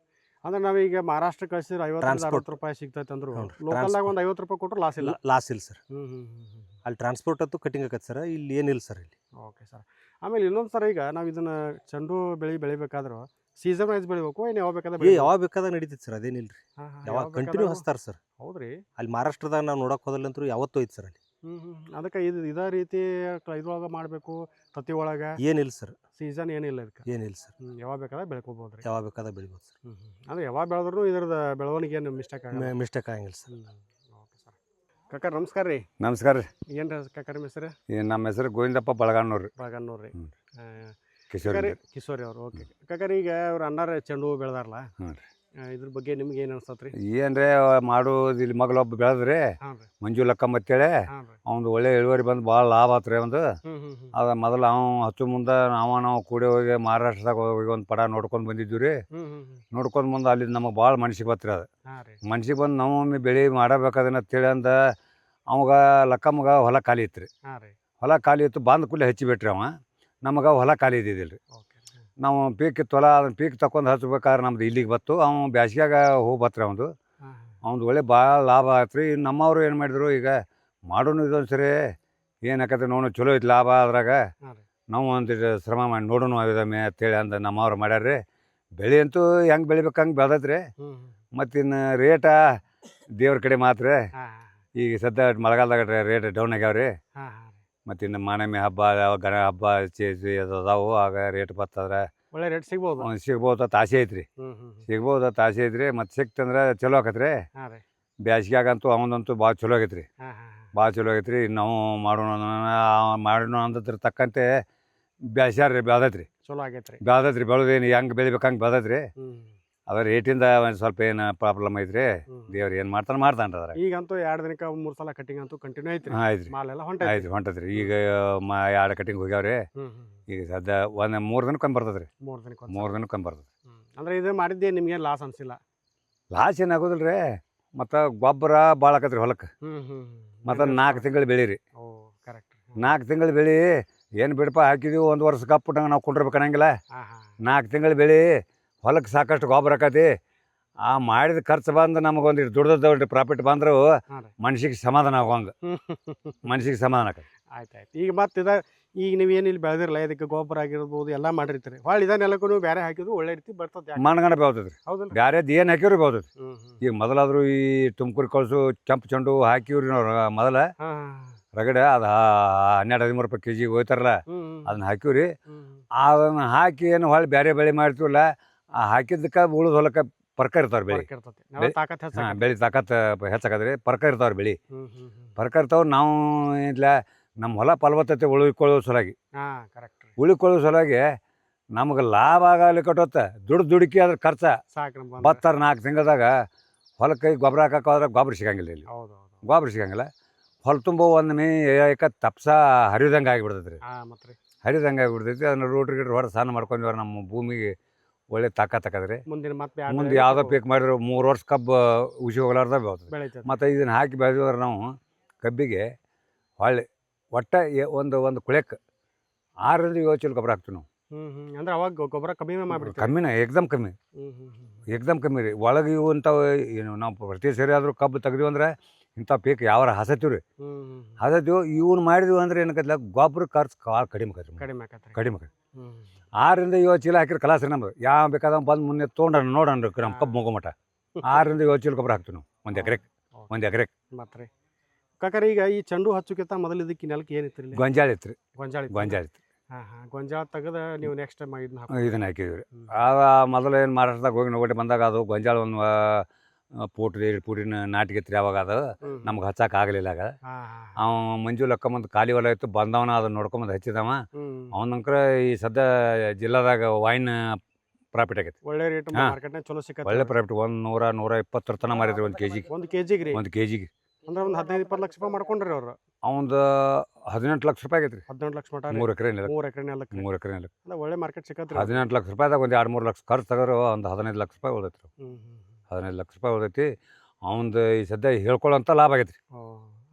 ಅಂದ್ರೆ ನಾವೀಗ ಮಹಾರಾಷ್ಟ್ರ ಕಳಿಸಿದ್ರೆ 50-60 ರೂಪಾಯಿ ಸಿಗ್ತೈತೆ ಅಂದ್ರು ಲೋಕಲ್ದಾಗ ಒಂದು 50 ರೂಪಾಯಿ ಕೊಟ್ಟರು ಲಾಸ್ ಇಲ್ಲ? ಲಾಸ್ ಇಲ್ಲ ಸರ್. ಹ್ಞೂ ಹ್ಞೂ. ಅಲ್ಲಿ ಟ್ರಾನ್ಸ್ಪೋರ್ಟ್ ಅಂತೂ ಕಟಿಂಗ್ ಆಕೈತೆ ಸರ್, ಇಲ್ಲಿ ಏನಿಲ್ಲ ಸರ್ ಇಲ್ಲಿ. Okay sir. ಆಮೇಲೆ ಇನ್ನೊಂದು ಸರ್, ಈಗ ನಾವು ಇದನ್ನು ಚೆಂಡು ಬೆಳಿಬೇಕಾದ್ರೂ ಸೀಸನ್ ವೈಸ್ ಬೆಳಿಬೇಕು, ಏನು ಯಾವಾಗ ಬೇಕಾದ್ರೆ ಯಾವಾಗ ಬೇಕಾದಾಗ ನಡೀತೈತೆ ಸರ್, ಅದೇನಿಲ್ಲ ರೀ. ಯಾವಾಗ ಕಂಟಿನ್ಯೂ ಹಚ್ತಾರೆ ಸರ್. ಹೌದ್ರಿ? ಅಲ್ಲಿ ಮಹಾರಾಷ್ಟ್ರದಾಗ ನಾವು ನೋಡೋಕೆ ಹೋದಲ್ಲಂತೂ ಯಾವತ್ತೂ ಐತೆ ಸರ್ ಅಲ್ಲಿ. ಅದಕ್ಕೆ ಇದೇ ರೀತಿ ಇದ್ರೊಳಗೆ ಮಾಡಬೇಕು ತತ್ತಿ ಒಳಗೆ? ಏನಿಲ್ಲ ಸರ್, ಸೀಸನ್ ಏನಿಲ್ಲ ಇದಕ್ಕೆ? ಏನಿಲ್ಲ ಸರ್. ಯಾವಾಗ ಬೇಕಾದ್ರೆ ಬೆಳ್ಕೊಬೋದು ರೀ? ಯಾವಾಗ ಬೇಕಾದಾಗ ಬೆಳಿಬೋದು ಸರ್. ಅಂದರೆ ಯಾವಾಗ ಬೆಳೆದ್ರೂ ಇದ್ರದ್ದು ಬೆಳವಣಿಗೆ ಏನು ಮಿಸ್ಟೇಕ್ ಆಗಂಗಿಲ್ಲ ಸರ್. Okay sir. ಕಾಕ ನಮಸ್ಕಾರ ರೀ. ನಮಸ್ಕಾರ ರೀ. ಏನು ರೀ ಕಾಕ ನಿಮ್ಮ ಹೆಸರು? ನಮ್ಮ ಹೆಸರು ಗೋವಿಂದಪ್ಪ ಬಳಗಾನೂರು ರೀ. ಬಳಗಾನೂರು ರೀ. ಕಿಶೋರಿ ಅವರು. ಓಕೆ ಕಾಕರಿ, ಈಗ ಅವ್ರು ಅನ್ನಾರ ಚೆಂಡು ಹೂ ಬೆಳೆದಾರಲ್ಲ, ಹ್ಞೂ ರೀ. ಇದ್ರ ಬಗ್ಗೆ ನಿಮ್ಗೆ ಏನು ಅನ್ಸತ್ರಿ? ಏನ್ರಿ ಮಾಡೋದು, ಇಲ್ಲಿ ಮಗಳೊಬ್ಬ ಬೆಳೆದ್ರಿ ಮಂಜು ಲಕ್ಕಮ್ಮ ಅಂತೇಳಿ, ಅವ್ನು ಒಳ್ಳೆ ಇಳುವರಿ ಬಂದು ಭಾಳ ಲಾಭ ಆತ್ರಿ ಒಂದು. ಅದು ಮೊದಲು ಹಚ್ಚು ಮುಂದೆ ನಾವು ಕೂಡಿ ಹೋಗಿ ಮಹಾರಾಷ್ಟ್ರದಾಗ ಹೋಗಿ ಒಂದು ಪಡ ನೋಡ್ಕೊಂಡು ಬಂದಿದ್ವಿ ರೀ. ನೋಡ್ಕೊಂಡು ಮುಂದೆ ಅಲ್ಲಿ ನಮಗೆ ಭಾಳ ಮನ್ಸಿಗೆ ಬತ್ರಿ. ಅದು ಮನ್ಸಿಗೆ ಬಂದು ನಾವು ಒಮ್ಮೆ ಬೆಳೆ ಮಾಡಬೇಕಾದನ್ನ ತಿಳಿ ಅಂದ ಅವಾಗ ಲಕ್ಕಮ್ಮಗೆ ಹೊಲ ಖಾಲಿ ಇತ್ತು ರೀ. ಹೊಲ ಖಾಲಿ ಇತ್ತು, ಬಂದ ಕೂಡಲೇ ಹಚ್ಚಿಬಿಟ್ರಿ ಅವ. ನಮಗೆ ಹೊಲ ಖಾಲಿ ಇದ್ದಿದ್ದಿಲ್ಲ ರೀ. ನಾವು ಪೀಕ್ ಇತ್ತು ಹೊಲ, ಅದನ್ನ ಪೀಕ್ ತಗೊಂಡು ಹಚ್ಬೇಕಾದ್ರೆ ನಮ್ದು ಇಲ್ಲಿಗೆ ಬತ್ತು. ಅವ್ನು ಬ್ಯಾಸ್ಗ್ಯಾಗ ಹೋಗಿ ಬತ್ರಿ ಅವ್ನು ಒಳ್ಳೆ ಭಾಳ ಲಾಭ ಆಯ್ತು ರೀ. ನಮ್ಮವರು ಏನು ಮಾಡಿದ್ರು, ಈಗ ಮಾಡೋನು ಇದೊಂದು ಸರಿ ಏನಾಕತ್ತೆ ನೋಡು ಚಲೋ ಐತಿ ಲಾಭ ಅದ್ರಾಗ, ನಾವು ಒಂದಿಟ್ಟು ಶ್ರಮ ಮಾಡಿ ನೋಡೋಣ ಇದೊಮ್ಮೆ ಅಂತೇಳಿ ಅಂದ ನಮ್ಮವ್ರು ಮಾಡ್ಯಾರ್ರಿ. ಬೆಳೆ ಅಂತೂ ಹೆಂಗೆ ಬೆಳಿಬೇಕು ಹಂಗೆ ಬೆಳೆದೈತ್ರಿ. ಮತ್ತಿನ್ನು ರೇಟ ದೇವ್ರ ಕಡೆ ಮಾತ್ರ. ಈಗ ಸದ್ಯ ಮಳೆಗಾಲದಾಗ ರೇಟ್ ಡೌನ್ ಆಗ್ಯಾವ್ರಿ. ಮತ್ತು ಇನ್ನು ಮಾನಮಿ ಹಬ್ಬ, ಗಣ ಹಬ್ಬ ಅದಾವು, ಆಗ ರೇಟ್ ಬರ್ತದ್ರೆ ಒಳ್ಳೆ ರೇಟ್ ಸಿಗ್ಬೋದು ಅಂತ ಆಸೆ ಐತ್ರಿ. ಸಿಗ್ಬೋದು ಅಂತ ಆಸೆ ಐತ್ರಿ. ಮತ್ತು ಸಿಕ್ತಂದ್ರೆ ಚಲೋ ಆಕತ್ರಿ. ಬ್ಯಾಸ್ಗ್ಯಾಗಂತೂ ಅವನಂತೂ ಭಾಳ ಚಲೋ ಆಗೈತ್ರಿ. ಭಾಳ ಚಲೋ ಆಗೈತ್ರಿ. ನಾವು ಮಾಡೋಣ ಅಂದದ್ರ ತಕ್ಕಂತೆ ಬ್ಯಾಸ್ಯಾರ ಬೆಳೆದೈತ್ರಿ. ಚಲೋ ಆಗೈತ್ರಿ. ಬೆಳೆದೇನು ಹೆಂಗೆ ಬೆಳಿಬೇಕು ಹಂಗೆ ಬೆಳೆದೈತ್ರಿ. ಅದ್ರ ರೇಟಿಂದ ಒಂದು ಸ್ವಲ್ಪ ಏನು ಪ್ರಾಬ್ಲಮ್ ಐತ್ರಿ. ದೇವ್ರು ಏನು ಮಾಡ್ತಾನೆ ಅದ್ರ. ಈಗಂತೂ 2 ದಿನಕ್ಕೆ 3 ಸಲ ಕಟಿಂಗ್ ಅಂತೂ ಕಂಟಿನ್ಯೂ ಐತ್ರಿ. ಆಯ್ತು ಆಯ್ತು ಹೊಂಟತ್ರಿ. ಈಗ 2 ಕಟಿಂಗ್ ಹೋಗ್ಯಾವ್ರಿ. ಈಗ ಸದ್ಯ 3 ದಿನಕ್ಕೊಮ್ಮೆ ಬರ್ತದ್ರಿ. 3 ದಿನಕ್ಕೊಮ್ಮೆ ಬರ್ತದೆ. ಅಂದ್ರೆ ಇದು ಮಾಡಿದ್ದೆ ನಿಮ್ಗೆ ಲಾಸ್ ಅನ್ಸಿಲ್ಲ? ಲಾಸ್ ಏನಾಗೋದಿಲ್ಲ ರೀ. ಮತ್ತು ಗೊಬ್ಬರ ಭಾಳ ಆಕತ್ರಿ ಹೊಲಕ್ಕೆ. ಮತ್ತು 4 ತಿಂಗಳು ಬೆಳಿ ರೀ. 4 ತಿಂಗಳು ಬೆಳಿ ಏನು ಬಿಡಪ್ಪ ಹಾಕಿದೀವಿ 1 ವರ್ಷಕ್ಕೆ ಅಪ್ಪಟ್ಟಂಗೆ ನಾವು ಕೊಂಡಿರ್ಬೇಕು ಅನ್ನಂಗಿಲ್ಲ. 4 ತಿಂಗಳು ಬೆಳಿ ಹೊಲಕ್ಕೆ ಸಾಕಷ್ಟು ಗೊಬ್ಬರ ಆಕತಿ. ಆ ಮಾಡಿದ ಖರ್ಚು ಬಂದು ನಮಗೊಂದಿಟ್ಟು ದುಡ್ದು ಪ್ರಾಫಿಟ್ ಬಂದರೂ ಮನ್ಸಿಗೆ ಸಮಾಧಾನ ಆಗೋಂಗೆ, ಮನ್ಸಿಗೆ ಸಮಾಧಾನ ಆಕತಿ. ಆಯ್ತಾಯ್ತು. ಈಗ ಮತ್ತೆ ಈಗ ನೀವೇನು ಇಲ್ಲಿ ಬೆಳೆದಿರಲ್ಲ, ಇದಕ್ಕೆ ಗೊಬ್ಬರ ಆಗಿರ್ಬೋದು ಎಲ್ಲ ಮಾಡಿರ್ತೀರಿ. ಹೊಳ್ಳಿ ಇದನ್ನೆಲ್ಲಕ್ಕೂ ನೀವು ಬೇರೆ ಹಾಕಿದ್ರು ಒಳ್ಳೆ ರೀತಿ ಬರ್ತದೆ, ಮಣ್ಗಣ ಬೆಳ್ತದ್ರಿ. ಹೌದಲ್ಲ? ಬೇರೆದು ಏನು ಹಾಕಿವ್ರಿ ಬೆಳ್ತದ್ರಿ. ಈಗ ಮೊದಲಾದ್ರು ಈ ತುಮಕೂರು ಕಳ್ಸು ಕೆಂಪು ಚೆಂಡು ಹಾಕಿವ್ರಿ ನಾವು ಮೊದಲ ರಗಡೆ. ಅದು 12-13 ರೂಪಾಯಿ ಕೆಜಿ ಹೋಯ್ತಾರಲ್ಲ, ಅದನ್ನ ಹಾಕಿವ್ರಿ. ಅದನ್ನು ಹಾಕಿ ಏನು ಹೊಳ್ಳಿ ಬೇರೆ ಬೆಳೆ ಮಾಡ್ತೀವಲ್ಲ, ಆ ಹಾಕಿದ್ದಕ್ಕೆ ಉಳಿದ ಹೊಲಕ್ಕೆ ಪರ್ಕ ಇರ್ತಾವ್ರಿ ಬೆಳೆ. ಬೆಳೆ ತಾಕತ್ ಹೆಚ್ಚಾಕದ್ರಿ. ಪರ್ಕ ಇರ್ತಾವ್ರಿ ಬೆಳೆ. ಪರ್ಕ ಇರ್ತಾವ. ನಾವು ಇಲ್ಲ ನಮ್ಮ ಹೊಲ ಫಲವತ್ತತೆ ಉಳಿಕೊಳ್ಳೋ ಸಲುವಾಗಿ ಸಲುವಾಗಿ ನಮ್ಗೆ ಲಾಭ ಆಗಲಿಕ್ಕಟ್ಟೊತ್ತ ದುಡುಕಿ ಅದ್ರ ಖರ್ಚ ಬರ್ತಾರ. 4 ತಿಂಗಳದಾಗ ಹೊಲಕ್ಕೆ ಗೊಬ್ಬರ ಹಾಕಕ್ಕೆ ಹೋದ್ರೆ ಗೊಬ್ಬರ ಸಿಗಂಗಿಲ್ಲ. ಇಲ್ಲಿ ಗೊಬ್ಬರ ಸಿಗಂಗಿಲ್ಲ. ಹೊಲ ತುಂಬ ಒಂದು ತಪ್ಸ ಹರಿದಂಗೆ ಆಗಿಬಿಡ್ತೈತಿ. ಹರಿದಂಗೆ ಆಗಿಬಿಡ್ತೈತಿ. ಅದನ್ನ ರೋಟ್ರಿ ಹೊಡೆ ಸ್ನಾನ ಮಾಡ್ಕೊಂಡ್ರೆ ನಮ್ಮ ಭೂಮಿಗೆ ಒಳ್ಳೆ ತಾಕತ್ತಕದ್ರಿ. ಮುಂದೆ ಯಾವುದೋ ಪೀಕ್ ಮಾಡಿದ್ರು 3 ವರ್ಷ ಕಬ್ಬು ಉಸಿ ಹೋಗ್ಲಾರ್ದ ಬೆಳ್ತದೆ. ಮತ್ತು ಇದನ್ನು ಹಾಕಿ ಬೆಳೆದಿದ್ರೆ ನಾವು ಕಬ್ಬಿಗೆ ಹೊಳ್ಳಿ ಒಟ್ಟು ಒಂದು ಕುಳೆಕ್ಕೆ 6-7 ಚೀಲ ಗೊಬ್ಬರ ಹಾಕ್ತೀವಿ ನಾವು. ಅಂದ್ರೆ ಅವಾಗ ಗೊಬ್ಬರ ಕಮ್ಮಿನ ಏಕ್ದಮ್ ಕಮ್ಮಿ ರೀ. ಒಳಗೆ ಇವು ಇಂಥವು ಏನು ನಾವು ಪ್ರತಿ ಸರಿ ಆದರೂ ಕಬ್ಬು ತೆಗ್ದೀವಿ ಅಂದ್ರೆ ಇಂಥ ಪೀಕ್ ಯಾವಾರ ಹಸತೀವಿ ರೀ. ಹಸತೀವಿ. ಇವನು ಮಾಡಿದ್ವಿ ಅಂದ್ರೆ ಏನಕ್ಕಲ್ಲ ಗೊಬ್ಬರ ಖರ್ಚು ಭಾಳ ಕಡಿಮೆ ಆಕತಿ. 6-7 ಚೀಲ ಹಾಕಿದ್ರೆ ಕಲಾಸ ರೀ. ನಮ್ದು ಯಾವ ಬೇಕಾದ ಬಂದು ಮುನ್ನೆ ತೊಗೊಂಡ್ರಿ ನೋಡೋಣ ನಮ್ಮ ಕಬ್ಬು ಮುಗೋಮಟ 6-7 ಚೀಲ ಗೊಬ್ಬರ ಹಾಕ್ತೀವಿ ನಾವು ಒಂದು ಎಕರೆಗೆ. ಮತ್ತೆ ಕಾಕರಿ, ಈಗ ಈ ಚೆಂಡು ಹಚ್ಚೋಕ್ಕಿಂತ ಮೊದಲು ಇದಕ್ಕೆ ನೆಲಕ್ಕೆ ಏನಿತ್ತು? ಗೊಂಜಾಳ ಇತ್ತು. ಗೊಂಜಾಳ ತೆಗೆದು ನೀವು ನೆಕ್ಸ್ಟ್ ಇದನ್ನ ಹಾಕಿದ್ವಿ. ಆಗ ಮೊದಲು ಏನು ಮಹಾರಾಷ್ಟ್ರದಾಗ ಹೋಗಿ ನೋಡಿ ಬಂದಾಗ ಅದು ಗೊಂಜಾಳ ಒಂದು ಪೂಟ್ರಿ 2 ಪೂಟಿನ ನಾಟಿಗೆ ಅವಾಗ ಅದು ನಮ್ಗೆ ಹಚ್ಚಕ್ಕೆ ಆಗಲಿಲ್ಲ ಆಗ. ಅವ ಮಂಜು ಲಕ್ಕಮ್ಮಂದು ಖಾಲಿ ಹೊಲ ಇತ್ತು, ಬಂದವನ ಅದನ್ನ ನೋಡ್ಕೊಂಬಂದು ಹಚ್ಚಿದವ. ಅವನಂಕರ ಈ ಸದ್ಯ ಜಿಲ್ಲಾದಾಗ ವೈನ್ ಪ್ರಾಫಿಟ್ ಆಗೈತಿ. ಒಳ್ಳೆ ರೇಟ್ ಮಾರ್ಕೆಟ್ನಾಗ ಚಲೋ ಸಿಕ್ಕತ್ತೆ. ಒಳ್ಳೆ ಪ್ರಾಫಿಟ್. 100-120 ತನ ಮಾರಿದ್ರಿ ಒಂದು ಕೆಜಿಗೆ. ಒಂದು ಕೆಜಿಗೆ ಒಂದು ಕೆಜಿಗೆ ಅಂದ್ರೆ ಒಂದು 15-20 ಲಕ್ಷ ರೂಪಾಯಿ ಮಾಡ್ಕೊಂಡ್ರಿ ಅವ್ರು. ಅವಂದು 18 ಲಕ್ಷ ರೂಪಾಯಿ ಆಗೈತ್ರಿ. 18 ಲಕ್ಷ ಮಟ 3 ಎಕರೆ ನೆಲ. 3 ಎಕರೆ ನೆಲಕ್ಕೆ 3 ಎಕರೆ ನೆಲಕ್ಕೆ ಅಂದ್ರೆ ಒಳ್ಳೆ ಮಾರ್ಕೆಟ್ ಸಿಕ್ಕತ್ರಿ. 18 ಲಕ್ಷ ರೂಪಾಯಿದಾಗ ಒಂದು 2-3 ಲಕ್ಷ ಖರ್ಚು ತಗೋರು ಒಂದು 15 ಲಕ್ಷ ರೂಪಾಯಿ ಉಳಿದೈತ್ರಿ. 15 ಲಕ್ಷ ರೂಪಾಯಿ ಉಳಿದೈತಿ. ಅವಂದು ಈ ಸದ್ಯ ಹೇಳ್ಕೊಳ್ಳೋಂಥ ಲಾಭ ಆಗೈತ್ರಿ.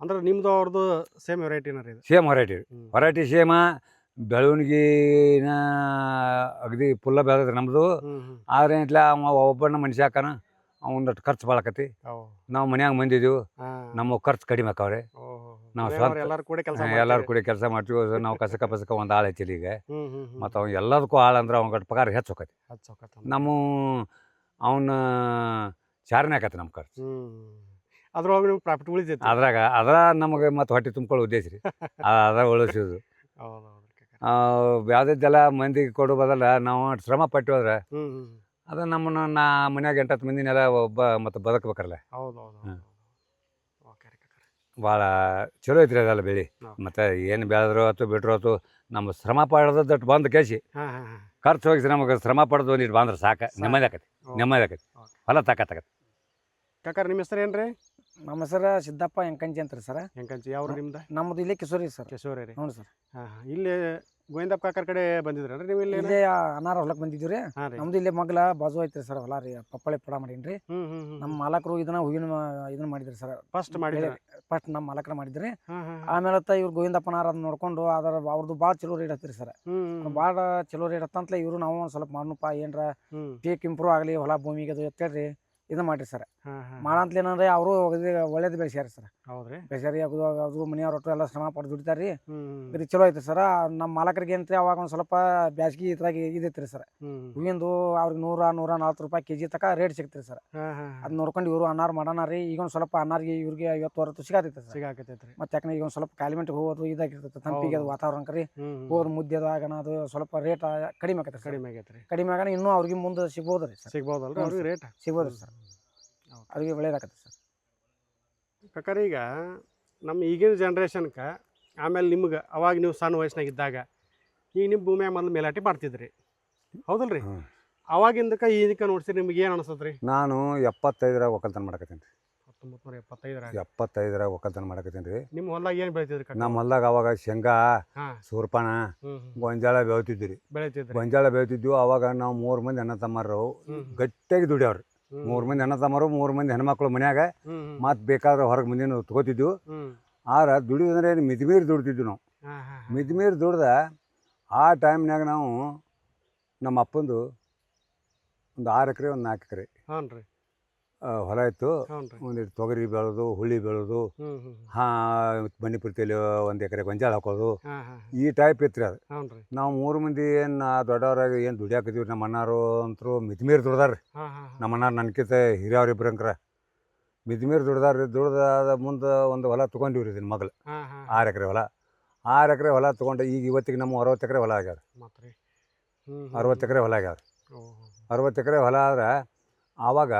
ಅಂದ್ರೆ ನಿಮ್ದು ಅವ್ರದ್ದು ಸೇಮ್ ವೆರೈಟಿನ ರೀ? ಸೇಮ್ ವೆರೈಟಿ ರೀ. Variety same. ಬೆಳವಣಿಗೆನ ಅಗದಿ ಫುಲ್ಲ ಬೆಳೆದ್ರಿ ನಮ್ಮದು. ಆದ್ರೆ ಏನಿಲ್ಲ, ಅವ ಒಬ್ಬನ ಮನುಷ್ಯ ಹಾಕನ ಅವನಷ್ಟು ಖರ್ಚು ಭಾಳ ಆಕತಿ. ನಾವು ಮನ್ಯಾಗ ಮಂದಿದ್ದೀವಿ, ನಮ್ಮ ಖರ್ಚು ಕಡಿಮೆ ಆಕವ್ರಿ. ನಾವು ಸ್ವಂತ ಎಲ್ಲರೂ ಕೂಡ ಕೆಲಸ ಮಾಡ್ತೀವಿ. ನಾವು ಕಸಕ ಒಂದು ಆಳು ಹಚ್ಚಿಲ್ಲ ಈಗ. ಮತ್ತು ಅವ್ನು ಎಲ್ಲದಕ್ಕೂ ಆಳು ಅಂದ್ರೆ ಅವ್ನ ಪಗಾರ ಹೆಚ್ಚು ಹೋಗತಿ. ನಮ್ಮ ಅವನ ಚಾರನೇ ಆಕತಿ ನಮ್ಮ ಖರ್ಚು. ಅದ್ರೊಳಗೆ ನಿಮ್ಗೆ ಪ್ರಾಫಿಟ್ ಉಳಿತೈತಿ. ಅದ್ರ ನಮಗೆ ಮತ್ತು ಹೊಟ್ಟೆ ತುಂಬ್ಕೊಳ್ಳೋ ಉದ್ದೇಶ ರೀ. ಅದ ಉಳಿಸೋದು. ಯಾವುದೆಲ್ಲ ಮಂದಿಗೆ ಕೊಡೋ ಬದಲ ನಾವು ಶ್ರಮ ಪಟ್ಟು ಹೋದ್ರೆ ಅದು ನಮ್ಮನ್ನ ಮನ್ಯಾಗ 8-10 ಮಂದಿನೆಲ್ಲ ಒಬ್ಬ ಮತ್ತು ಬದುಕಬೇಕಲ್ಲ. ಭಾಳ ಚಲೋ ಐತ್ರಿ ಅದೆಲ್ಲ ಬೆಳೆ. ಮತ್ತು ಏನು ಬೆಳೆದ್ರು ಆಯ್ತು ಬಿಟ್ರು ಆಯ್ತು, ನಮ್ಮ ಶ್ರಮ ಪಡೋದಟ್ಟು ಬಂದು ಕೇಸಿ ಖರ್ಚು ಹೋಗಿಸಿ ನಮಗೆ ಶ್ರಮ ಪಡೆದು ಒಂದಿಟ್ಟು ಬಂದ್ರೆ ಸಾಕು. ನೆಮ್ಮದಿ ಆಕತಿ ಹೊಲ ತಾಕತ್ತಾಗತ್ತೆ. ಕಾಕಾರ ನಿಮ್ಮ ಹೆಸರು ಏನ್ರಿ? ನಮ್ಮ ಹೆಸರು ಸಿದ್ದಪ್ಪ ಎಂಕಂಚಿ ಅಂತ ರೀ ಸರ್. ಎಂಕಂಚಿ ಯಾವ್ರು ನಿಮ್ದು? ನಮ್ಮದು ಇಲ್ಲೇ ಕಿಶೋರಿ ಸರ್. ಕಿಶೋರಿ ರೀ. ಹ್ಞೂ ಸರ್. ಇಲ್ಲಿ ಗೋವಿಂದಪ್ಪ ಕಾಕರ ಕಡೆ ಬಂದಿದ್ರಿ ನೀವು? ಇಲ್ಲೇ ಅನಾರ ಹೊಲಕ್ಕೆ ಬಂದಿದ್ದೀವಿ ರೀ. ನಮ್ದು ಇಲ್ಲೇ ಮಗ್ಲ ಬಾಜು ಐತ್ರಿ ಸರ್ ಹೊಲ ರೀ. ಪಪ್ಪಳೆ ಪಡ ಮಾಡೀನಿ ರೀ. ನಮ್ಮ ಮಾಲಕರು ಇದನ್ನ ಇದನ್ನ ಮಾಡಿದ್ರಿ ಸರ್. ಫಸ್ಟ್ ನಮ್ಮ ಮಾಲಕರ ಮಾಡಿದ್ರಿ. ಆಮೇಲೆ ಇವ್ರು ಗೋವಿಂದಪ್ಪನಾರ ಅದನ್ನ ನೋಡ್ಕೊಂಡು ಅವ್ರದ್ದು ಭಾಳ ಚಲೋ ರೇಟ್ ಹತ್ತಿರಿ ಸರ್. ಭಾಳ ಚಲೋ ರೇಟ್ ಹತ್ತಂತಲೇ ಇವರು ನಾವು ಒಂದು ಸ್ವಲ್ಪ ಮಾಡೋಣಪ್ಪ, ಏನರ ಪೀಕ್ ಇಂಪ್ರೂವ್ ಆಗಲಿ ಹೊಲ ಭೂಮಿಗೆ ಅದು ಅಂತೇಳಿ ಇದನ್ನ ಮಾಡಿರಿ ಸರ್. ಮಾಡಂತಲೇ ಏನಂದ್ರೆ ಅವರು ಒಳ್ಳೇದು ಬೆಳೆಸ್ಯಾರ ಸರ್. ಹೌದ್ರಿ? ಬೆಳೆಸ್ಯಾರಿ. ಅದು ಮನೆಯವ್ರ ಒಟ್ಟು ಎಲ್ಲ ಶ್ರಮ ಪಟ್ಟು ದುಡಿತಾರ್ರಿ. ಇದು ಚಲೋ ಐತ್ರಿ ಸರ್. ನಮ್ಮ ಮಾಲಕರಿಗೆ ಏನಂತ್ರಿ ಅವಾಗ ಒಂದು ಸ್ವಲ್ಪ ಬ್ಯಾಸ್ಗಿ ಇದ್ರಾಗ ಇದೈತ್ರಿ ಸರ್. ಹೂವಿಂದು ಅವ್ರಿಗೆ 100-140 ರೂಪಾಯಿ ಕೆಜಿ ತಕ ರೇಟ್ ಸಿಗ್ತರಿ ಸರ್. ಅದ್ ನೋಡ್ಕೊಂಡು ಇವರು ಅನ್ನಾರ ಮಾಡೋಣ ರೀ. ಈಗ ಒಂದು ಸ್ವಲ್ಪ ಅನ್ನಾರಿಗೆ ಇವ್ರಿಗೆ 50-60 ಸಿಗಾಕೈತೆ. ಮತ್ತೆ ಯಾಕಂದ್ರೆ ಈಗ ಒಂದು ಸ್ವಲ್ಪ ಕಾಲಿಮೆಂಟ್ಗೆ ಹೋಗೋದು ಇದಾಗಿರ್ತೈತೆ. ತಂಪಿಗೆ ಅದು ವಾತಾವರಣಕ್ಕೆ ರೀ ಹೋಗೋದು ಮುದ್ದೆ ಅದು ಆಗನ ಅದು ಸ್ವಲ್ಪ ರೇಟ್ ಕಡಿಮೆ ಆಗೈತೆ. ಕಡಿಮೆ ಆಗನ ಇನ್ನೂ ಅವ್ರಿಗೆ ಮುಂದೆ ಸಿಗ್ಬೋದು ರೀ. ಸಿಗ್ಬೋದಲ್ರಿ ಅವ್ರಿಗೆ ರೇಟ್? ಸಿಗ್ಬೋದು ರೀ ಸರ್. ಅವ್ರಿಗೆ ಒಳ್ಳೇದಾಗತ್ತೆ ಸರ್. ಯಾಕಂದ್ರೆ ಈಗ ನಮ್ಮ ಈಗಿನ ಜನ್ರೇಷನ್ಗೆ ಆಮೇಲೆ ನಿಮ್ಗೆ ಅವಾಗ ನೀವು ಸಣ್ಣ ವಯಸ್ಸಿನಾಗ ಇದ್ದಾಗ ಈಗ ನಿಮ್ಮ ಭೂಮಿಯಾಗ ಮೊದಲು ಮೇಲಾಟಿ ಮಾಡ್ತಿದ್ರಿ, ಹೌದಲ್ರಿ? ಅವಾಗಿಂದಕ್ಕೆ ಇದಕ್ಕೆ ನೋಡ್ಸಿರಿ ನಿಮ್ಗೆ ಏನು ಅನಿಸ್ತದ್ರಿ? ನಾನು 75ರಾಗ ಒಕ್ಕಲ್ತನ ಮಾಡಕತ್ತೀನಿ ರೀ. 1975 ಒಕ್ಕಲ್ತನ ಮಾಡಕತ್ತೀನಿ ರೀ. ನಿಮ್ಮ ಹೊಲ್ದಾಗ ಏನು ಬೆಳಿತಿದ್ರಿ? ನಮ್ಮ ಹೊಲ್ದಾಗ ಅವಾಗ ಶೇಂಗಾ, ಸೂರ್ಪಾನ, ಗೊಂಜಾಳ ಬೆಳಿತಿದ್ವಿ. ಗೊಂಜಾಳ ಬೆಳಿತಿದ್ವಿ. ಅವಾಗ ನಾವು 3 ಮಂದಿ ಅಣ್ಣ ತಮ್ಮರು ಗಟ್ಟಿಯಾಗಿ ದುಡಿಯವ್ರಿ. 3 ಮಂದಿ ಅಣ್ಣ ತಮ್ಮರು, 3 ಮಂದಿ ಹೆಣ್ಮಕ್ಳು ಮನ್ಯಾಗ. ಮತ್ತು ಬೇಕಾದ್ರೆ ಹೊರಗೆ ಮಂದಿನ ತಗೋತಿದ್ವು. ಆದ್ರೆ ದುಡಿಯೋದಂದ್ರೆ ಮಿತಿಮೀರಿ ದುಡ್ತಿದ್ವಿ ನಾವು. ಮಿತಿಮೀರಿ ದುಡ್ದ ಆ ಟೈಮ್ನಾಗ ನಾವು ನಮ್ಮ ಅಪ್ಪಂದು ಒಂದು 6 ಎಕರೆ ಒಂದು 4 ಎಕರೆ ಹೊಲ ಇತ್ತು. ಒಂದಿಟ್ಟು ತೊಗರಿ ಬೆಳೆದು, ಹುಳ್ಳಿ ಬೆಳೆದು, ಮನಿ ಪುರ್ತಿಯಲ್ಲಿ 1 ಎಕರೆ ಗೊಂಜಾಳ ಹಾಕೋದು, ಈ ಟೈಪ್ ಇತ್ತು ರೀ ಅದು. ನಾವು 3 ಮಂದಿ ಏನು ದೊಡ್ಡವ್ರಾಗ ಏನು ದುಡಿಯಾಕಿದ್ವಿ. ನಮ್ಮ ಅಣ್ಣಾರು ಅಂತರೂ ಮಿತಿಮೀರಿ ದುಡ್ದಾರ್ರಿ. ನಮ್ಮ ಅಣ್ಣಾರು ನನ್ಕಿಂತ ಹಿರಿಯವ್ರು ಇಬ್ಬರಂಕ್ರ ಮಿತಿಮೀರಿ ದುಡ್ದಾರ್ರಿ. ದುಡ್ದಾದ ಮುಂದೆ ಒಂದು ಹೊಲ ತೊಗೊಂಡಿವ್ರಿ. ಇದನ್ನ ಮಗಳು 6 ಎಕರೆ ಹೊಲ. 6 ಎಕರೆ ಹೊಲ ತೊಗೊಂಡು ಈಗ ಇವತ್ತಿಗೆ ನಮ್ಮ 60 ಎಕರೆ ಹೊಲ ಆಗ್ಯಾವ. 60 ಎಕರೆ ಹೊಲ ಆಗ್ಯಾವ. 60 ಎಕರೆ ಹೊಲ ಆದ್ರೆ ಆವಾಗ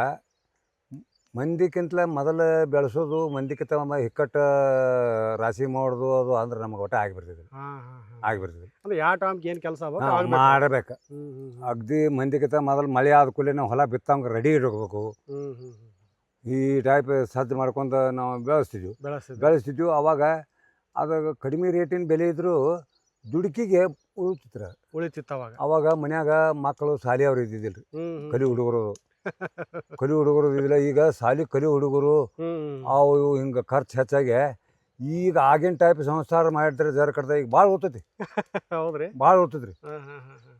ಮಂದಿಕ್ಕಿಂತಲೇ ಮೊದಲು ಬೆಳೆಸೋದು, ಮಂದಿಕ್ಕಿಂತ ಹಿಕ್ಕಟ್ಟು ರಾಶಿ ಮಾಡೋದು ಅದು ಅಂದ್ರೆ ನಮಗೆ ಒಟ್ಟು ಆಗಿಬಿಡ್ತಿದ್ವಿ. ಏನು ಕೆಲಸ ಮಾಡಬೇಕು. ಅಗ್ದಿ ಮಂದಿಕ್ಕಿಂತ ಮೊದಲು ಮಳೆ ಆದ ಕೂಡಲೇ ನಾವು ಹೊಲ ಬಿತ್ತಂಗೆ ರೆಡಿ ಇಟ್ಕೋಬೇಕು. ಈ ಟೈಪ್ ಸಜ್ಜು ಮಾಡ್ಕೊಂಡು ನಾವು ಬೆಳೆಸ್ತಿದ್ವಿ. ಅವಾಗ ಅದು ಕಡಿಮೆ ರೇಟಿನ ಬೆಲೆ ಇದ್ದರೂ ದುಡುಕಿಗೆ ಉಳಿತಿತ್ತು. ಅವಾಗ ಮನ್ಯಾಗ ಮಕ್ಕಳು ಶಾಲೆಯವ್ರು ಇದ್ದಿದ್ದಿಲ್ಲ ರೀ. ಕಲಿ ಹುಡುಗರು ಇದಿಲ್ಲ. ಈಗ ಶಾಲೆ ಕಲಿ ಹುಡುಗರು ಅವು ಹಿಂಗೆ ಖರ್ಚು ಹೆಚ್ಚಾಗಿ ಈಗ ಆಗಿನ ಟೈಪ್ ಸಂಸಾರ ಮಾಡಿದ್ರೆ ಜರ ಕಡ್ದ ಈಗ ಭಾಳ ಓದ್ತೈತಿ. ಹೌದ್ರಿ? ಭಾಳ ಓದ್ತದ್ರಿ.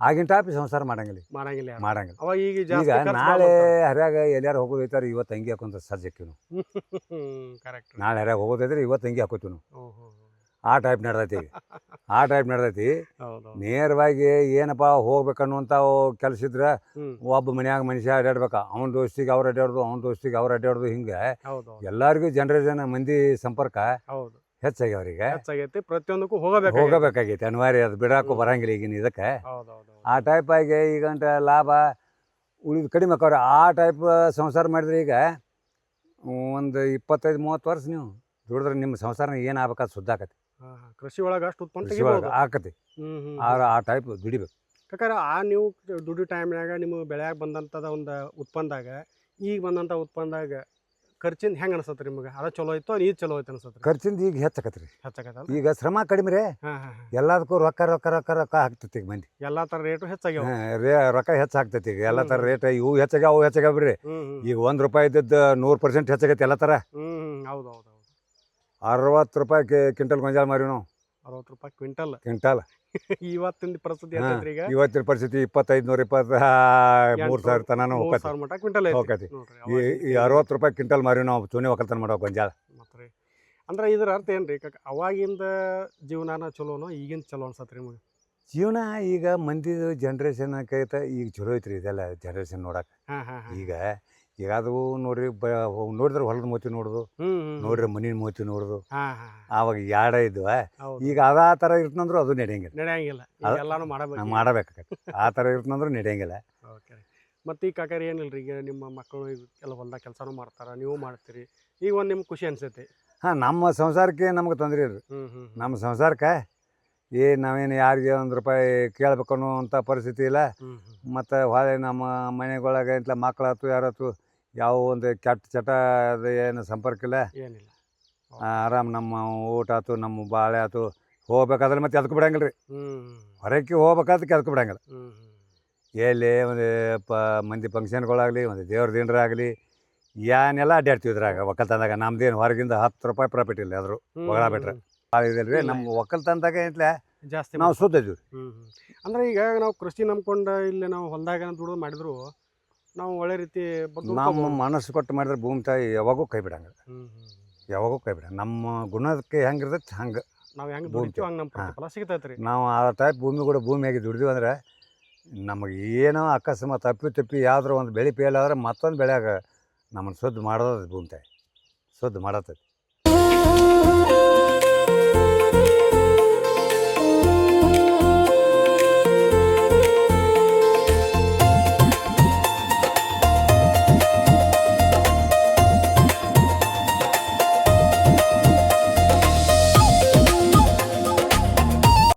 ಆಗಿನ ಟೈಪ್ ಸಂಸಾರ ಮಾಡಂಗಿಲ್ಲ. ಈಗ ನಾಳೆ ಹರ್ಯಾಗ ಎಲ್ಲಾರು ಹೋಗೋದೈತಾರ, ಇವತ್ತು ಅಂಗಿ ಹಾಕೊಂತ ಸಜ್ಜ ಹಾಕಿವಿ ನಾವು. ನಾಳೆ ಹರ್ಯಾಗ ಹೋಗೋದೈತ್ರಿ, ಇವತ್ತು ಅಂಗಿ ಹಾಕೋತೀವಿ ನಾವು. ಆ ಟೈಪ್ ನಡ್ದೈತಿ. ನೇರವಾಗಿ ಏನಪ್ಪ ಹೋಗ್ಬೇಕನ್ನುವಂಥ ಕೆಲಸ ಇದ್ರೆ ಒಬ್ಬ ಮನ್ಯಾಗ ಮನುಷ್ಯ ಅಡ್ಡಾಡ್ಬೇಕ. ಅವನ ದೋಸ್ತಿಗೆ ಅವ್ರು ಅಡ್ಡಾಡೋದು, ಅವನ ದೋಸ್ತಿಗೆ ಅವ್ರು ಅಡ್ಡಾಡೋದು. ಹಿಂಗೆ ಎಲ್ಲರಿಗೂ ಜನರೇಷನ್ ಮಂದಿ ಸಂಪರ್ಕ ಹೆಚ್ಚಾಗ್ಯಾವ್ರಿ ಈಗ ಹೆಚ್ಚಾಗೈತಿ, ಪ್ರತಿಯೊಂದಕ್ಕೂ ಹೋಗಬೇಕು. ಹೋಗಬೇಕಾಗೈತಿ ಅನಿವಾರ್ಯ, ಅದು ಬಿಡಾಕು ಬರಂಗಿಲ್ಲ ಈಗಿನ ಇದಕ್ಕೆ. ಆ ಟೈಪ್ ಆಗಿ ಈಗಂಟ ಲಾಭ ಉಳಿದು ಕಡಿಮೆ ಆಕವ್ರಿ. ಆ ಟೈಪ್ ಸಂಸಾರ ಮಾಡಿದ್ರೆ ಈಗ ಒಂದು 25-30 ವರ್ಷ ನೀವು ದುಡಿದ್ರೆ ನಿಮ್ಮ ಸಂಸಾರ ಏನು ಆಗ್ಬೇಕಾದ್ ಸುದ್ದ ಆಕತಿ. ಕೃಷಿ ಒಳಗೆ ಅಷ್ಟು ಉತ್ಪನ್ನ ಕೃಷಿ ಒಳಗೆ ಆಕತಿ. ಆ ಟೈಪ್ ದುಡಿಬೇಕು. ಯಾಕಂದ್ರೆ ನೀವು ದುಡಿ ಟೈಮ್ನಾಗ ನಿಮಗೆ ಬೆಳೆಯಾಗ ಬಂದಂಥದ ಒಂದು ಉತ್ಪನ್ನದಾಗ ಈಗ ಬಂದಂಥ ಉತ್ಪನ್ನದಾಗ ಖರ್ಚಿಂದ ಹೆಂಗೆ ಅನ್ಸತ್ತೆ ನಿಮಗೆ? ಅದ ಚಲೋ ಐತೋ ಇದು ಚಲೋ ಐತೆ ಅನ್ಸತ್ತೆ? ಖರ್ಚಿಂದ ಈಗ ಹೆಚ್ಚಾಕತ್ರಿ. ಹೆಚ್ಚಾಗತ್ತಲ್ಲ, ಈಗ ಶ್ರಮ ಕಡಿಮೆ ರೀ. ಎಲ್ಲದಕ್ಕೂ ರೊಕ್ಕ ರೊಕ್ಕ ರೊಕ್ಕ ರೊಕ್ಕ ಹಾಕ್ತೈತಿ ಈಗ ಮಂದಿ. ಎಲ್ಲ ಥರ ರೇಟು ಹೆಚ್ಚಾಗ್ಯಾವ. ರೊಕ್ಕ ಹೆಚ್ಚಾಗ್ತೈತಿ ಈಗ. ಎಲ್ಲ ಥರ ರೇಟ್ ಇವು ಹೆಚ್ಚಾಗ್ಯಾವ ಅವು ಹೆಚ್ಚಾಗ್ಯಾವ ಬಿಡ್ರಿ. ಈಗ ₹1 ಇದ್ದದ್ದು 100% ಹೆಚ್ಚಾಗೈತಿ ಎಲ್ಲ ಥರ. ಹೌದು ಹೌದು ಹೌದು. 60 ರೂಪಾಯಿ ಕ್ವಿಂಟಲ್ ಗೊಂಜಾಳ ಮಾರಿ ನಾವು. 60 ರೂಪಾಯಿ ಕ್ವಿಂಟಲ್. ಇವತ್ತಿನ ಪರಿಸ್ಥಿತಿ ಹೇಳ್ತೈತ್ರಿ ಈಗ. ಇವತ್ತಿನ ಪರಿಸ್ಥಿತಿ 2500-23,000 ತನಕ ಹೋಗತಿ. ಈ 60 ರೂಪಾಯಿ ಕ್ವಿಂಟಲ್ ಮಾರಿ ನಾವು ಚೂನಿ ಒಕ್ಕಲ್ತನ ಮಾಡೋ ಗೊಂಜಾಳ. ಮತ್ತೆ ಅಂದ್ರೆ ಇದ್ರ ಅರ್ಥ ಏನ್ರಿ? ಅವಾಗಿಂದ ಜೀವನಾನ ಚಲೋನೋ ಈಗಿನ ಚಲೋ ಅನ್ಸತ್ರಿ ನಿಮಗೆ? ಜೀವನ ಈಗ ಮಂದಿದು ಜನ್ರೇಷನ್ ಕೈತ ಈಗ ಚಲೋ ಐತ್ರಿ. ಇದೆಲ್ಲ ಜನ್ರೇಷನ್ ನೋಡಕ್ಕೆ. ಈಗ ಅದು ನೋಡ್ರಿ, ನೋಡಿದ್ರೆ ಹೊಲದ ಮೋತಿ ನೋಡುದು, ನೋಡ್ರಿ ಮನಿನ ಮೋತಿ ನೋಡುದು. ಆವಾಗ ಯಾಡ ಇದ್ವ. ಈಗ ಅದ ಥರ ಇರ್ತಂದ್ರು ಅದು ನಡೆಯಂಗಿಲ್ಲ. ಮಾಡಬೇಕಾಗತ್ತೆ. ಆ ಥರ ಇರ್ತಂದ್ರು ನಡೆಯಂಗಿಲ್ಲ. ಮತ್ತೆ ಈ ಕಾಕಾರಿ ಏನಿಲ್ರಿ, ಈಗ ನಿಮ್ಮ ಮಕ್ಕಳು ಎಲ್ಲ ಹೊಲ್ದಾಗ ಕೆಲಸನೂ ಮಾಡ್ತಾರ, ನೀವು ಮಾಡ್ತೀರಿ, ಈಗ ಒಂದು ನಿಮ್ಗೆ ಖುಷಿ ಅನ್ಸೈತಿ? ನಮ್ಮ ಸಂಸಾರಕ್ಕೆ ನಮ್ಗೆ ತೊಂದರೆ ಇಲ್ರಿ. ನಮ್ಮ ಸಂಸಾರಕ್ಕೆ ನಾವೇನು ಯಾರಿಗೆ ₹1 ಕೇಳ್ಬೇಕು ಅನ್ನೋವಂಥ ಪರಿಸ್ಥಿತಿ ಇಲ್ಲ. ಮತ್ತು ಹೊಳೆ ನಮ್ಮ ಮನೆಗೊಳಗೆ ಇಂತಲ ಮಕ್ಕಳಾಯ್ತು ಯಾರಾಯ್ತು ಯಾವ ಒಂದು ಕೆಟ್ಟ ಚಟ ಅದು ಏನು ಸಂಪರ್ಕ ಇಲ್ಲ, ಏನಿಲ್ಲ. ಆರಾಮ್ ನಮ್ಮ ಊಟ ಆಯ್ತು, ನಮ್ಮ ಬಾಳೆ ಆಯ್ತು. ಹೋಗ್ಬೇಕಾದ್ರೆ ಮತ್ತೆ ಅದಕ್ಕೆ ಬಿಡಂಗಿಲ್ಲ ರೀ. ಹೊರಕ್ಕೆ ಹೋಗ್ಬೇಕಾದಕ್ಕೆ ಅದಕ್ಕೆ ಬಿಡಂಗಿಲ್ಲ. ಎಲ್ಲಿ ಒಂದು ಮಂದಿ ಫಂಕ್ಷನ್ಗಳಾಗಲಿ, ಒಂದು ದೇವ್ರ ದಿನರಾಗಲಿ, ಏನೆಲ್ಲ ಅಡ್ಡಾಡ್ತೀವಿ ಇದ್ರಾಗ ಒಕ್ಕಲ್ತನದಾಗ. ನಮ್ದೇನು ಹೊರಗಿಂದ ₹10 ಪ್ರಾಫಿಟ್ ಇಲ್ಲ ಅದ್ರ ಹೊಗಳ ಬಿಟ್ರೆ. ಇದಲ್ರಿ ನಮ್ಮ ಒಕ್ಕಲ್ತನದಾಗ ಇಂತಲೇ ಜಾಸ್ತಿ ನಾವು ಶುದ್ಧ ಇದೀವಿ. ಅಂದ್ರೆ ಈಗ ನಾವು ಕೃಷಿ ನಂಬ್ಕೊಂಡು ಇಲ್ಲಿ ನಾವು ಹೊಲದಾಗ ದುಡಿದು ಮಾಡಿದ್ರು ನಾವು ಒಳ್ಳೆ ರೀತಿ ನಮ್ಮ ಮನಸ್ಸು ಕೊಟ್ಟು ಮಾಡಿದ್ರೆ ಭೂಮಿ ತಾಯಿ ಯಾವಾಗೂ ಕೈ ಬಿಡಂಗಿಲ್ಲ. ಯಾವಾಗೂ ಕೈ ಬಿಡ. ನಮ್ಮ ಗುಣಕ್ಕೆ ಹೆಂಗಿರ್ತೈತಿ ಹಂಗೆ ನಾವು ಹೆಂಗೆ ದುಡಿತೀವಿ ಹಂಗೆ ನಮ್ಮ ಪ್ರತಿಫಲ ಸಿಗ್ತೈತ್ರಿ. ನಾವು ಆ ಟೈಪ್ ಭೂಮಿ ಕೂಡ ಭೂಮಿಯಾಗಿ ದುಡಿದೀವಿ ಅಂದ್ರೆ ನಮಗೆ ಏನೋ ಅಕಸ್ಮಾತ್ ತಪ್ಪಿ ಯಾವ್ದಾರ ಒಂದು ಬೆಳೆ ಫೇಲ್ ಆದ್ರೆ ಮತ್ತೊಂದು ಬೆಳೆಯಾಗ ನಮ್ಮನ್ನು ಶುದ್ಧ ಮಾಡೋದು ಭೂಮಿ ತಾಯಿ ಶುದ್ಧ ಮಾಡತ್ತೈತಿ.